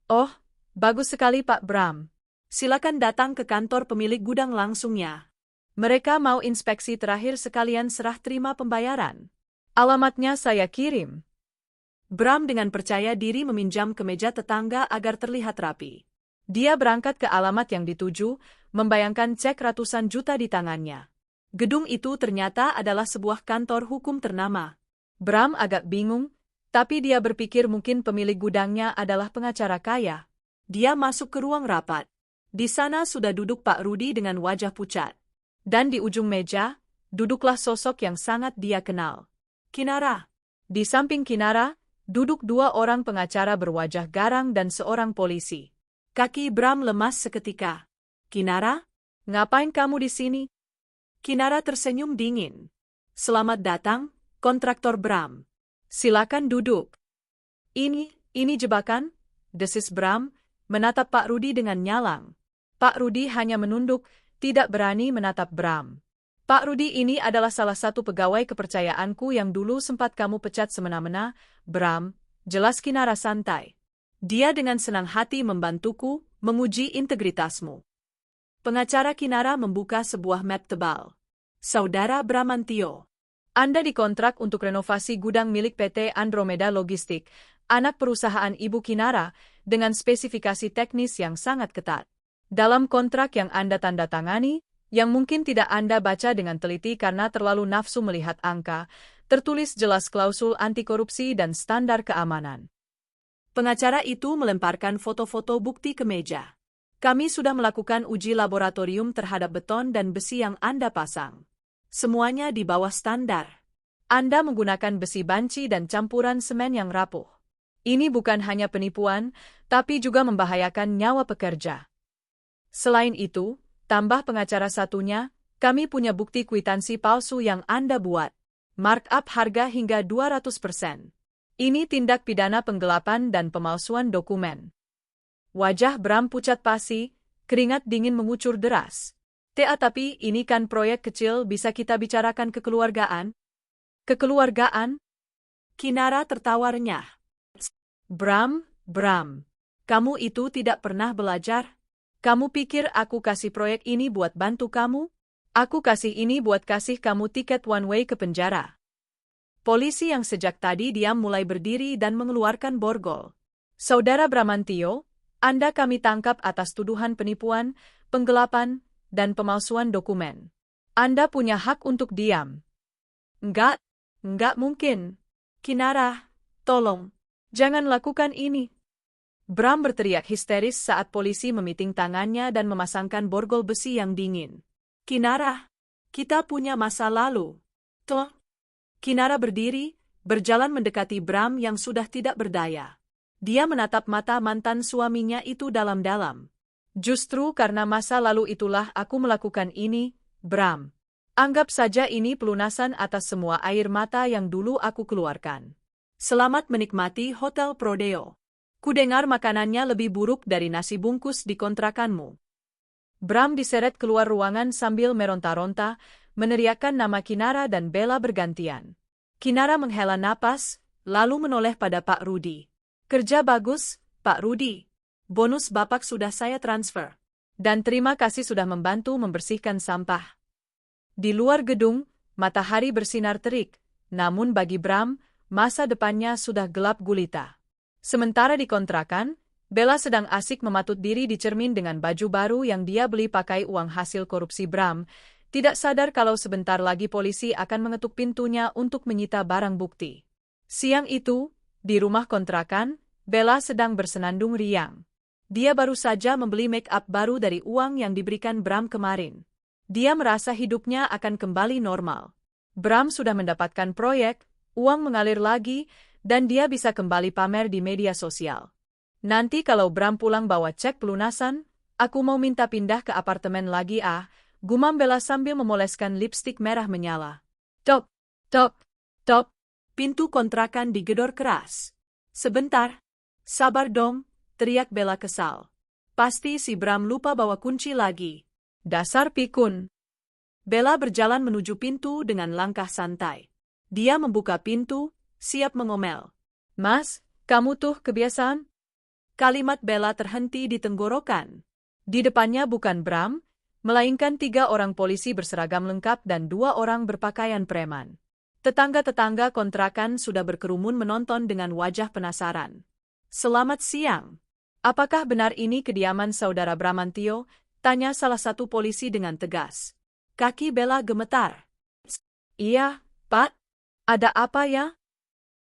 Oh, bagus sekali Pak Bram. Silakan datang ke kantor pemilik gudang langsung ya. Mereka mau inspeksi terakhir sekalian serah terima pembayaran. Alamatnya saya kirim. Bram dengan percaya diri meminjam kemeja tetangga agar terlihat rapi. Dia berangkat ke alamat yang dituju, membayangkan cek ratusan juta di tangannya. Gedung itu ternyata adalah sebuah kantor hukum ternama. Bram agak bingung, tapi dia berpikir mungkin pemilik gudangnya adalah pengacara kaya. Dia masuk ke ruang rapat. Di sana sudah duduk Pak Rudi dengan wajah pucat. Dan di ujung meja, duduklah sosok yang sangat dia kenal. Kinara. Di samping Kinara, duduk dua orang pengacara berwajah garang dan seorang polisi. Kaki Bram lemas seketika. Kinara? Ngapain kamu di sini? Kinara tersenyum dingin. Selamat datang, kontraktor Bram. Silakan duduk. Ini jebakan? Desis Bram, menatap Pak Rudi dengan nyalang. Pak Rudi hanya menunduk, tidak berani menatap Bram. Pak Rudi ini adalah salah satu pegawai kepercayaanku yang dulu sempat kamu pecat semena-mena, Bram, jelas Kinara santai. Dia dengan senang hati membantuku, menguji integritasmu. Pengacara Kinara membuka sebuah map tebal. Saudara Bramantio. Anda dikontrak untuk renovasi gudang milik PT Andromeda Logistik, anak perusahaan Ibu Kinara, dengan spesifikasi teknis yang sangat ketat. Dalam kontrak yang Anda tanda tangani, yang mungkin tidak Anda baca dengan teliti karena terlalu nafsu melihat angka, tertulis jelas klausul anti korupsi dan standar keamanan. Pengacara itu melemparkan foto-foto bukti ke meja. Kami sudah melakukan uji laboratorium terhadap beton dan besi yang Anda pasang. Semuanya di bawah standar. Anda menggunakan besi banci dan campuran semen yang rapuh. Ini bukan hanya penipuan, tapi juga membahayakan nyawa pekerja. Selain itu, tambah pengacara satunya, kami punya bukti kwitansi palsu yang Anda buat. Markup harga hingga 200%. Ini tindak pidana penggelapan dan pemalsuan dokumen. Wajah Bram pucat pasi, keringat dingin mengucur deras. Tapi ini kan proyek kecil, bisa kita bicarakan kekeluargaan? Kekeluargaan? Kinara tertawa renyah. Bram, kamu itu tidak pernah belajar? Kamu pikir aku kasih proyek ini buat bantu kamu? Aku kasih ini buat kasih kamu tiket one way ke penjara. Polisi yang sejak tadi diam mulai berdiri dan mengeluarkan borgol. Saudara Bramantio, Anda kami tangkap atas tuduhan penipuan, penggelapan, dan pemalsuan dokumen. Anda punya hak untuk diam. Enggak mungkin. Kinara, tolong, jangan lakukan ini. Bram berteriak histeris saat polisi memiting tangannya dan memasangkan borgol besi yang dingin. Kinara, kita punya masa lalu. Toh. Kinara berdiri, berjalan mendekati Bram yang sudah tidak berdaya. Dia menatap mata mantan suaminya itu dalam-dalam. Justru karena masa lalu itulah aku melakukan ini, Bram. Anggap saja ini pelunasan atas semua air mata yang dulu aku keluarkan. Selamat menikmati Hotel Prodeo. Kudengar makanannya lebih buruk dari nasi bungkus di kontrakanmu. Bram diseret keluar ruangan sambil meronta-ronta, meneriakkan nama Kinara dan Bella bergantian. Kinara menghela napas, lalu menoleh pada Pak Rudi. Kerja bagus, Pak Rudi. Bonus Bapak sudah saya transfer. Dan terima kasih sudah membantu membersihkan sampah. Di luar gedung, matahari bersinar terik, namun bagi Bram, masa depannya sudah gelap gulita. Sementara di kontrakan, Bella sedang asik mematut diri di cermin dengan baju baru yang dia beli pakai uang hasil korupsi Bram, tidak sadar kalau sebentar lagi polisi akan mengetuk pintunya untuk menyita barang bukti. Siang itu, di rumah kontrakan, Bella sedang bersenandung riang. Dia baru saja membeli make-up baru dari uang yang diberikan Bram kemarin. Dia merasa hidupnya akan kembali normal. Bram sudah mendapatkan proyek, uang mengalir lagi, dan dia bisa kembali pamer di media sosial. Nanti kalau Bram pulang bawa cek pelunasan, aku mau minta pindah ke apartemen lagi gumam Bella sambil memoleskan lipstik merah menyala. Tok, tok, tok, pintu kontrakan digedor keras. Sebentar, sabar dong, teriak Bella kesal. Pasti si Bram lupa bawa kunci lagi. Dasar pikun. Bella berjalan menuju pintu dengan langkah santai. Dia membuka pintu, siap mengomel. Mas, kamu tuh kebiasaan? Kalimat Bella terhenti di tenggorokan. Di depannya bukan Bram, melainkan 3 orang polisi berseragam lengkap dan 2 orang berpakaian preman. Tetangga-tetangga kontrakan sudah berkerumun menonton dengan wajah penasaran. Selamat siang. Apakah benar ini kediaman saudara Bramantio? Tanya salah satu polisi dengan tegas. Kaki Bella gemetar. Iya, Pak. Ada apa ya?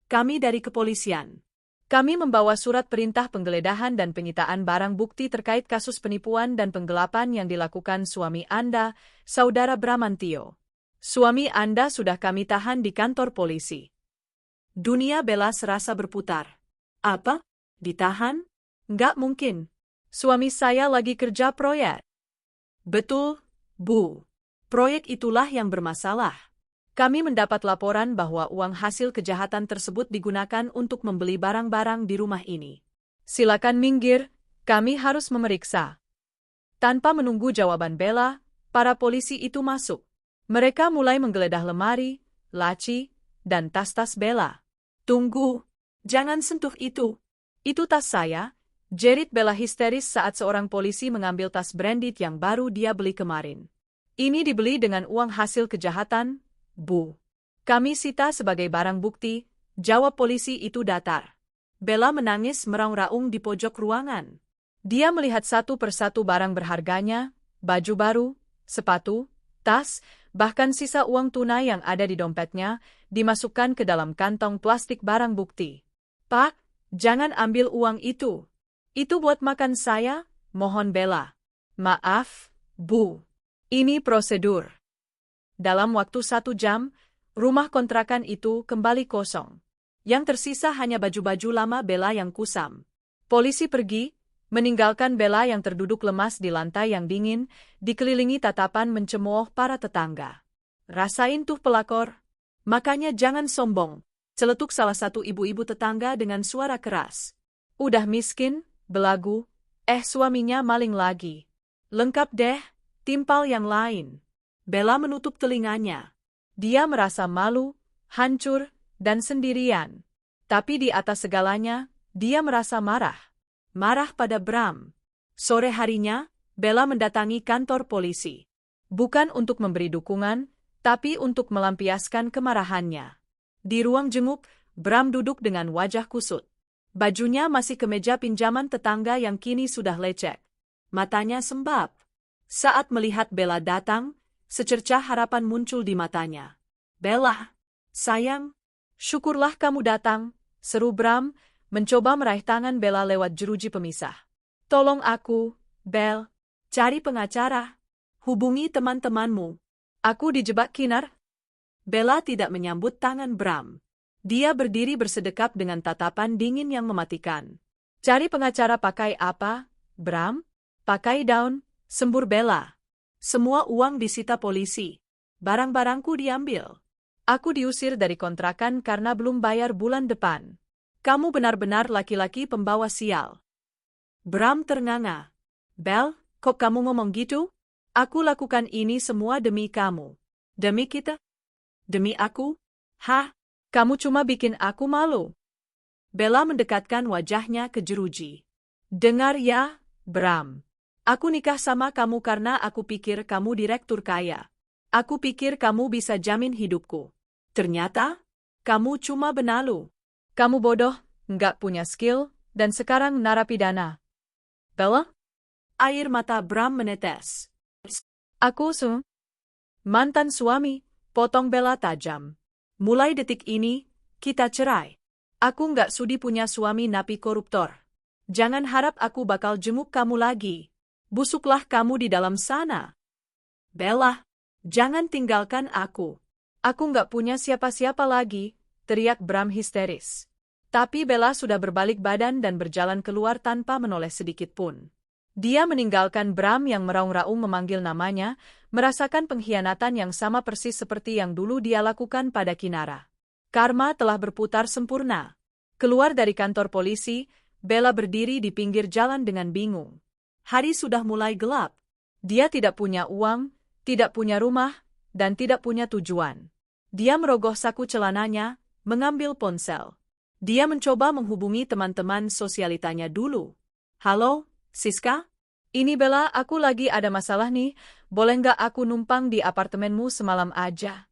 Kami dari kepolisian. Kami membawa surat perintah penggeledahan dan penyitaan barang bukti terkait kasus penipuan dan penggelapan yang dilakukan suami Anda, saudara Bramantio. Suami Anda sudah kami tahan di kantor polisi. Dunia Bella serasa berputar. Apa? Ditahan? Nggak mungkin. Suami saya lagi kerja proyek. Betul, Bu. Proyek itulah yang bermasalah. Kami mendapat laporan bahwa uang hasil kejahatan tersebut digunakan untuk membeli barang-barang di rumah ini. Silakan minggir, kami harus memeriksa. Tanpa menunggu jawaban Bella, para polisi itu masuk. Mereka mulai menggeledah lemari, laci, dan tas-tas Bella. Tunggu, jangan sentuh itu. Itu tas saya. Jerit Bella histeris saat seorang polisi mengambil tas branded yang baru dia beli kemarin. Ini dibeli dengan uang hasil kejahatan, Bu. Kami sita sebagai barang bukti, jawab polisi itu datar. Bella menangis meraung-raung di pojok ruangan. Dia melihat satu persatu barang berharganya, baju baru, sepatu, tas, bahkan sisa uang tunai yang ada di dompetnya, dimasukkan ke dalam kantong plastik barang bukti. Pak, jangan ambil uang itu. Itu buat makan saya, mohon Bella. Maaf, Bu. Ini prosedur. Dalam waktu 1 jam, rumah kontrakan itu kembali kosong. Yang tersisa hanya baju-baju lama Bella yang kusam. Polisi pergi, meninggalkan Bella yang terduduk lemas di lantai yang dingin, dikelilingi tatapan mencemooh para tetangga. Rasain tuh pelakor. Makanya jangan sombong, celetuk salah satu ibu-ibu tetangga dengan suara keras. Udah miskin, belagu, suaminya maling lagi. Lengkap deh, timpal yang lain. Bella menutup telinganya. Dia merasa malu, hancur, dan sendirian. Tapi di atas segalanya, dia merasa marah. Marah pada Bram. Sore harinya, Bella mendatangi kantor polisi. Bukan untuk memberi dukungan, tapi untuk melampiaskan kemarahannya. Di ruang jenguk, Bram duduk dengan wajah kusut. Bajunya masih kemeja pinjaman tetangga yang kini sudah lecek. Matanya sembab. Saat melihat Bella datang, secercah harapan muncul di matanya. Bella, sayang, syukurlah kamu datang, seru Bram, mencoba meraih tangan Bella lewat jeruji pemisah. Tolong aku, Bel, cari pengacara. Hubungi teman-temanmu. Aku dijebak Kinar. Bella tidak menyambut tangan Bram. Dia berdiri bersedekap dengan tatapan dingin yang mematikan. Cari pengacara pakai apa, Bram? Pakai daun, sembur Bella. Semua uang disita polisi. Barang-barangku diambil. Aku diusir dari kontrakan karena belum bayar bulan depan. Kamu benar-benar laki-laki pembawa sial. Bram ternganga. Bel, kok kamu ngomong gitu? Aku lakukan ini semua demi kamu. Demi kita? Demi aku? Hah? Kamu cuma bikin aku malu. Bella mendekatkan wajahnya ke jeruji. Dengar ya, Bram. Aku nikah sama kamu karena aku pikir kamu direktur kaya. Aku pikir kamu bisa jamin hidupku. Ternyata, kamu cuma benalu. Kamu bodoh, nggak punya skill, dan sekarang narapidana. Bella? Air mata Bram menetes. Aku mantan suami, potong Bella tajam. Mulai detik ini, kita cerai. Aku nggak sudi punya suami napi koruptor. Jangan harap aku bakal jenguk kamu lagi. Busuklah kamu di dalam sana. Bella, jangan tinggalkan aku. Aku nggak punya siapa-siapa lagi, teriak Bram histeris. Tapi Bella sudah berbalik badan dan berjalan keluar tanpa menoleh sedikit pun. Dia meninggalkan Bram yang meraung-raung memanggil namanya, merasakan pengkhianatan yang sama persis seperti yang dulu dia lakukan pada Kinara. Karma telah berputar sempurna. Keluar dari kantor polisi, Bella berdiri di pinggir jalan dengan bingung. Hari sudah mulai gelap. Dia tidak punya uang, tidak punya rumah, dan tidak punya tujuan. Dia merogoh saku celananya, mengambil ponsel. Dia mencoba menghubungi teman-teman sosialitanya dulu. Halo, Siska? Ini Bella, aku lagi ada masalah nih, boleh nggak aku numpang di apartemenmu semalam aja?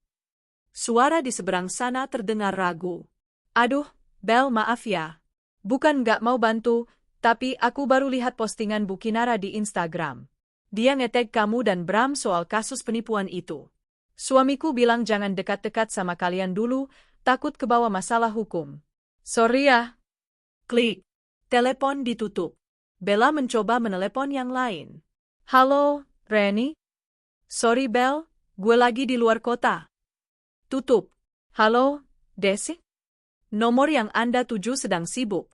Suara di seberang sana terdengar ragu. Aduh, Bel, maaf ya. Bukan nggak mau bantu, tapi aku baru lihat postingan Bu Kinara di Instagram. Dia nge-tag kamu dan Bram soal kasus penipuan itu. Suamiku bilang jangan dekat-dekat sama kalian dulu, takut kebawa masalah hukum. Sorry ya. Klik. Telepon ditutup. Bella mencoba menelepon yang lain. Halo, Reni? Sorry Bel, gue lagi di luar kota. Tutup. Halo, Desi? Nomor yang Anda tuju sedang sibuk.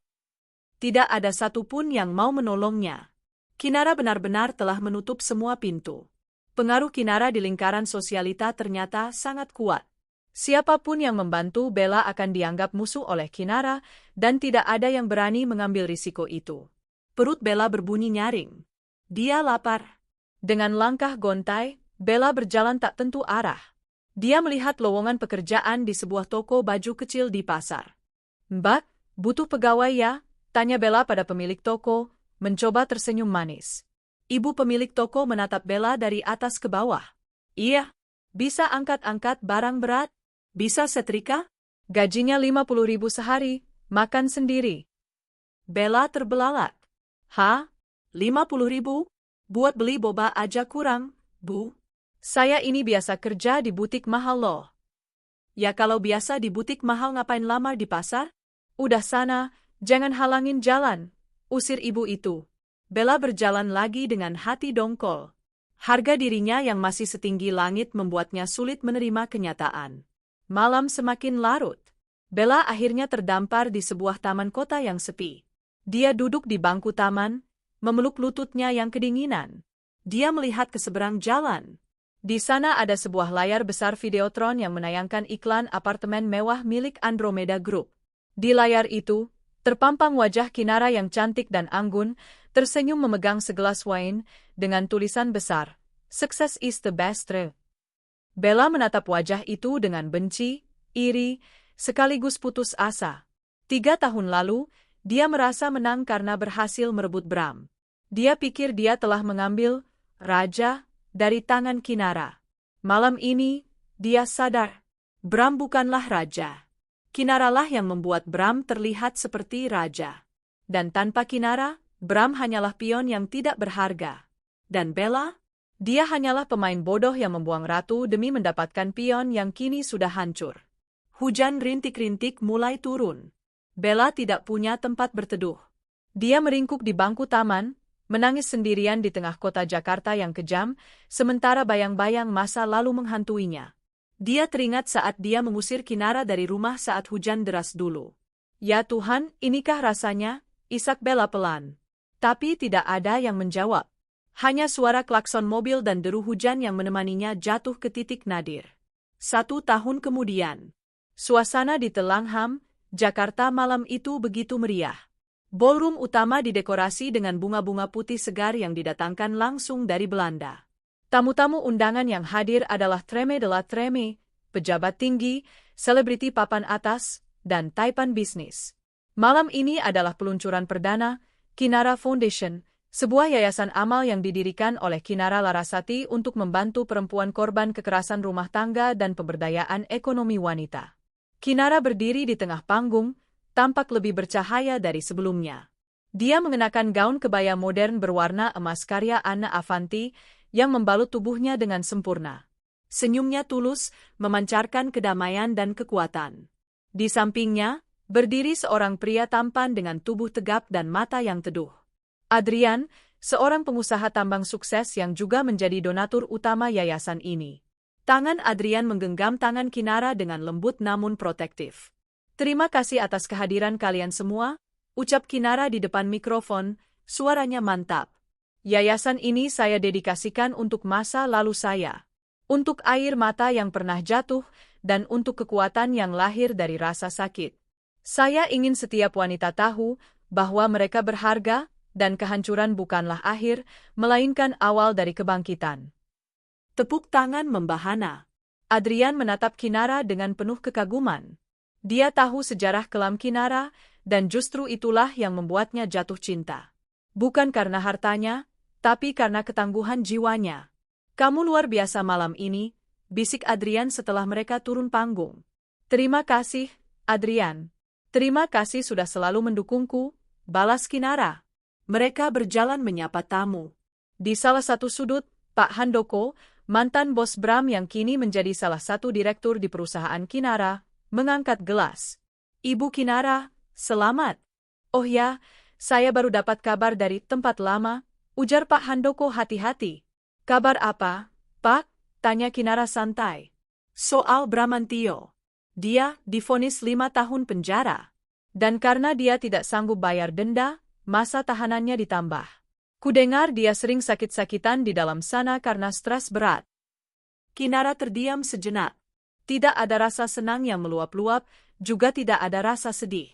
Tidak ada satupun yang mau menolongnya. Kinara benar-benar telah menutup semua pintu. Pengaruh Kinara di lingkaran sosialita ternyata sangat kuat. Siapapun yang membantu Bella akan dianggap musuh oleh Kinara, dan tidak ada yang berani mengambil risiko itu. Perut Bella berbunyi nyaring. Dia lapar. Dengan langkah gontai, Bella berjalan tak tentu arah. Dia melihat lowongan pekerjaan di sebuah toko baju kecil di pasar. Mbak, butuh pegawai ya? Tanya Bella pada pemilik toko, mencoba tersenyum manis. Ibu pemilik toko menatap Bella dari atas ke bawah. Iya, bisa angkat-angkat barang berat? Bisa setrika? Gajinya 50.000 sehari, makan sendiri. Bella terbelalak. Hah? 50.000? Buat beli boba aja kurang, Bu. Saya ini biasa kerja di butik mahal loh. Ya kalau biasa di butik mahal ngapain lamar di pasar? Udah sana, jangan halangin jalan, usir ibu itu. Bella berjalan lagi dengan hati dongkol. Harga dirinya yang masih setinggi langit membuatnya sulit menerima kenyataan. Malam semakin larut. Bella akhirnya terdampar di sebuah taman kota yang sepi. Dia duduk di bangku taman, memeluk lututnya yang kedinginan. Dia melihat ke seberang jalan. Di sana ada sebuah layar besar Videotron yang menayangkan iklan apartemen mewah milik Andromeda Group. Di layar itu, terpampang wajah Kinara yang cantik dan anggun, tersenyum memegang segelas wine, dengan tulisan besar, "Success is the best trade." Bella menatap wajah itu dengan benci, iri, sekaligus putus asa. 3 tahun lalu, dia merasa menang karena berhasil merebut Bram. Dia pikir dia telah mengambil raja dari tangan Kinara. Malam ini, dia sadar, Bram bukanlah raja. Kinaralah yang membuat Bram terlihat seperti raja. Dan tanpa Kinara, Bram hanyalah pion yang tidak berharga. Dan Bella? Dia hanyalah pemain bodoh yang membuang ratu demi mendapatkan pion yang kini sudah hancur. Hujan rintik-rintik mulai turun. Bella tidak punya tempat berteduh. Dia meringkuk di bangku taman, menangis sendirian di tengah kota Jakarta yang kejam, sementara bayang-bayang masa lalu menghantuinya. Dia teringat saat dia mengusir Kinara dari rumah saat hujan deras dulu. Ya Tuhan, inikah rasanya? Isak Bella pelan. Tapi tidak ada yang menjawab. Hanya suara klakson mobil dan deru hujan yang menemaninya jatuh ke titik nadir. 1 tahun kemudian. Suasana di Telangham, Jakarta malam itu begitu meriah. Ballroom utama didekorasi dengan bunga-bunga putih segar yang didatangkan langsung dari Belanda. Tamu-tamu undangan yang hadir adalah treme de la treme, pejabat tinggi, selebriti papan atas, dan taipan bisnis. Malam ini adalah peluncuran perdana Kinara Foundation, sebuah yayasan amal yang didirikan oleh Kinara Larasati untuk membantu perempuan korban kekerasan rumah tangga dan pemberdayaan ekonomi wanita. Kinara berdiri di tengah panggung, tampak lebih bercahaya dari sebelumnya. Dia mengenakan gaun kebaya modern berwarna emas karya Anna Avanti yang membalut tubuhnya dengan sempurna. Senyumnya tulus, memancarkan kedamaian dan kekuatan. Di sampingnya, berdiri seorang pria tampan dengan tubuh tegap dan mata yang teduh. Adrian, seorang pengusaha tambang sukses yang juga menjadi donatur utama yayasan ini. Tangan Adrian menggenggam tangan Kinara dengan lembut namun protektif. "Terima kasih atas kehadiran kalian semua," ucap Kinara di depan mikrofon, suaranya mantap. "Yayasan ini saya dedikasikan untuk masa lalu saya. Untuk air mata yang pernah jatuh, dan untuk kekuatan yang lahir dari rasa sakit. Saya ingin setiap wanita tahu bahwa mereka berharga, dan kehancuran bukanlah akhir, melainkan awal dari kebangkitan." Tepuk tangan membahana. Adrian menatap Kinara dengan penuh kekaguman. Dia tahu sejarah kelam Kinara, dan justru itulah yang membuatnya jatuh cinta. Bukan karena hartanya, tapi karena ketangguhan jiwanya. "Kamu luar biasa malam ini," bisik Adrian setelah mereka turun panggung. "Terima kasih, Adrian. Terima kasih sudah selalu mendukungku," balas Kinara. Mereka berjalan menyapa tamu. Di salah satu sudut, Pak Handoko, mantan bos Bram yang kini menjadi salah satu direktur di perusahaan Kinara, mengangkat gelas. "Ibu Kinara, selamat." "Oh ya, saya baru dapat kabar dari tempat lama," ujar Pak Handoko hati-hati. "Kabar apa, Pak?" tanya Kinara santai. "Soal Bramantio. Dia divonis 5 tahun penjara. Dan karena dia tidak sanggup bayar denda, masa tahanannya ditambah. Kudengar dia sering sakit-sakitan di dalam sana karena stres berat." Kinara terdiam sejenak. Tidak ada rasa senang yang meluap-luap, juga tidak ada rasa sedih.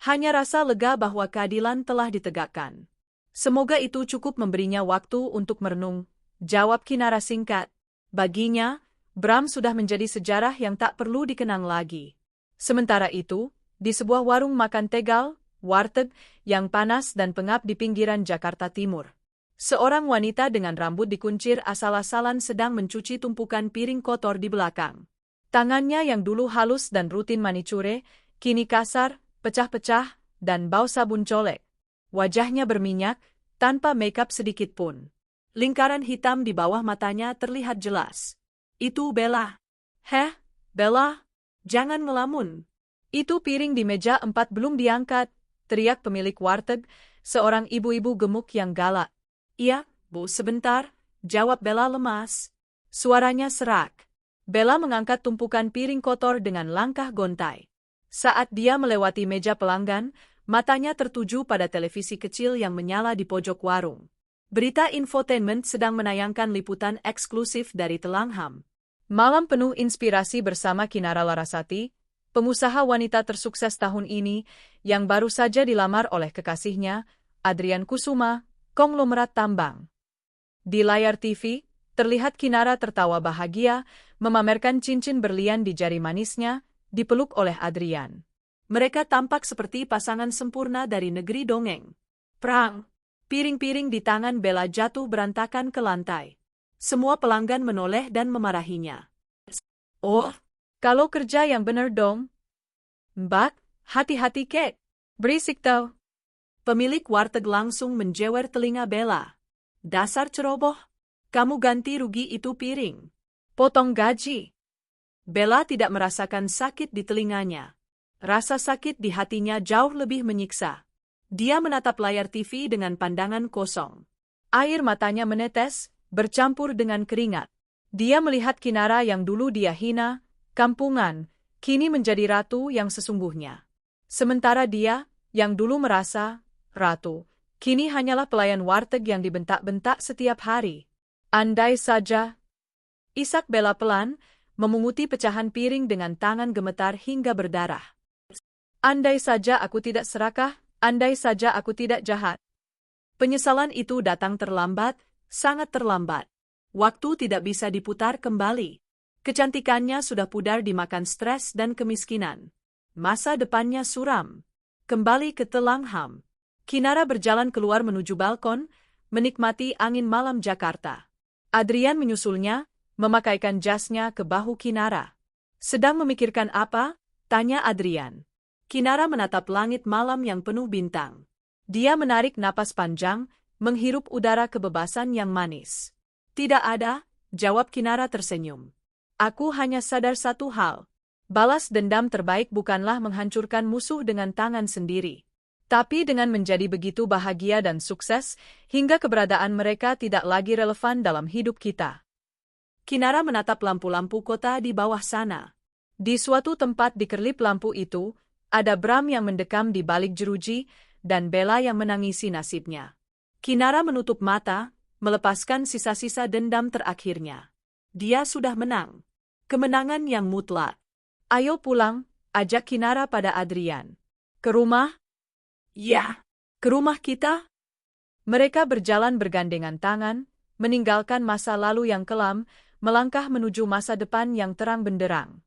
Hanya rasa lega bahwa keadilan telah ditegakkan. "Semoga itu cukup memberinya waktu untuk merenung," jawab Kinara singkat. Baginya, Bram sudah menjadi sejarah yang tak perlu dikenang lagi. Sementara itu, di sebuah warung makan Tegal, warteg, yang panas dan pengap di pinggiran Jakarta Timur, seorang wanita dengan rambut dikuncir asal-asalan sedang mencuci tumpukan piring kotor di belakang. Tangannya yang dulu halus dan rutin manicure, kini kasar, pecah-pecah, dan bau sabun colek. Wajahnya berminyak, tanpa makeup sedikit pun. Lingkaran hitam di bawah matanya terlihat jelas. "Itu Bella." "Heh, Bella? Jangan ngelamun. Itu piring di meja 4 belum diangkat," teriak pemilik warteg, seorang ibu-ibu gemuk yang galak. "Iya, Bu, sebentar," jawab Bella lemas. Suaranya serak. Bella mengangkat tumpukan piring kotor dengan langkah gontai. Saat dia melewati meja pelanggan, matanya tertuju pada televisi kecil yang menyala di pojok warung. Berita infotainment sedang menayangkan liputan eksklusif dari Telangham. Malam penuh inspirasi bersama Kinara Larasati, pengusaha wanita tersukses tahun ini, yang baru saja dilamar oleh kekasihnya, Adrian Kusuma, konglomerat tambang. Di layar TV, terlihat Kinara tertawa bahagia, memamerkan cincin berlian di jari manisnya, dipeluk oleh Adrian. Mereka tampak seperti pasangan sempurna dari negeri dongeng. Prang! Piring-piring di tangan Bella jatuh berantakan ke lantai. Semua pelanggan menoleh dan memarahinya. "Oh, kalau kerja yang bener dong. Mbak, hati-hati kek. Berisik tau." Pemilik warteg langsung menjewer telinga Bella. "Dasar ceroboh. Kamu ganti rugi itu piring. Potong gaji." Bella tidak merasakan sakit di telinganya. Rasa sakit di hatinya jauh lebih menyiksa. Dia menatap layar TV dengan pandangan kosong. Air matanya menetes, bercampur dengan keringat. Dia melihat Kinara yang dulu dia hina, kampungan, kini menjadi ratu yang sesungguhnya. Sementara dia, yang dulu merasa ratu, kini hanyalah pelayan warteg yang dibentak-bentak setiap hari. Andai saja. Isak Bella pelan, memunguti pecahan piring dengan tangan gemetar hingga berdarah. Andai saja aku tidak serakah, andai saja aku tidak jahat. Penyesalan itu datang terlambat, sangat terlambat. Waktu tidak bisa diputar kembali. Kecantikannya sudah pudar dimakan stres dan kemiskinan. Masa depannya suram. Kembali ke Telangham. Kinara berjalan keluar menuju balkon, menikmati angin malam Jakarta. Adrian menyusulnya, memakaikan jasnya ke bahu Kinara. Sedang memikirkan apa? Tanya Adrian. Kinara menatap langit malam yang penuh bintang. Dia menarik napas panjang, menghirup udara kebebasan yang manis. Tidak ada, jawab Kinara tersenyum. Aku hanya sadar satu hal. Balas dendam terbaik bukanlah menghancurkan musuh dengan tangan sendiri. Tapi dengan menjadi begitu bahagia dan sukses, hingga keberadaan mereka tidak lagi relevan dalam hidup kita. Kinara menatap lampu-lampu kota di bawah sana. Di suatu tempat di kerlip lampu itu, ada Bram yang mendekam di balik jeruji, dan Bella yang menangisi nasibnya. Kinara menutup mata, melepaskan sisa-sisa dendam terakhirnya. Dia sudah menang. Kemenangan yang mutlak. Ayo pulang, ajak Kinara pada Adrian. Ke rumah? Ya. Ke rumah kita? Mereka berjalan bergandengan tangan, meninggalkan masa lalu yang kelam, melangkah menuju masa depan yang terang benderang.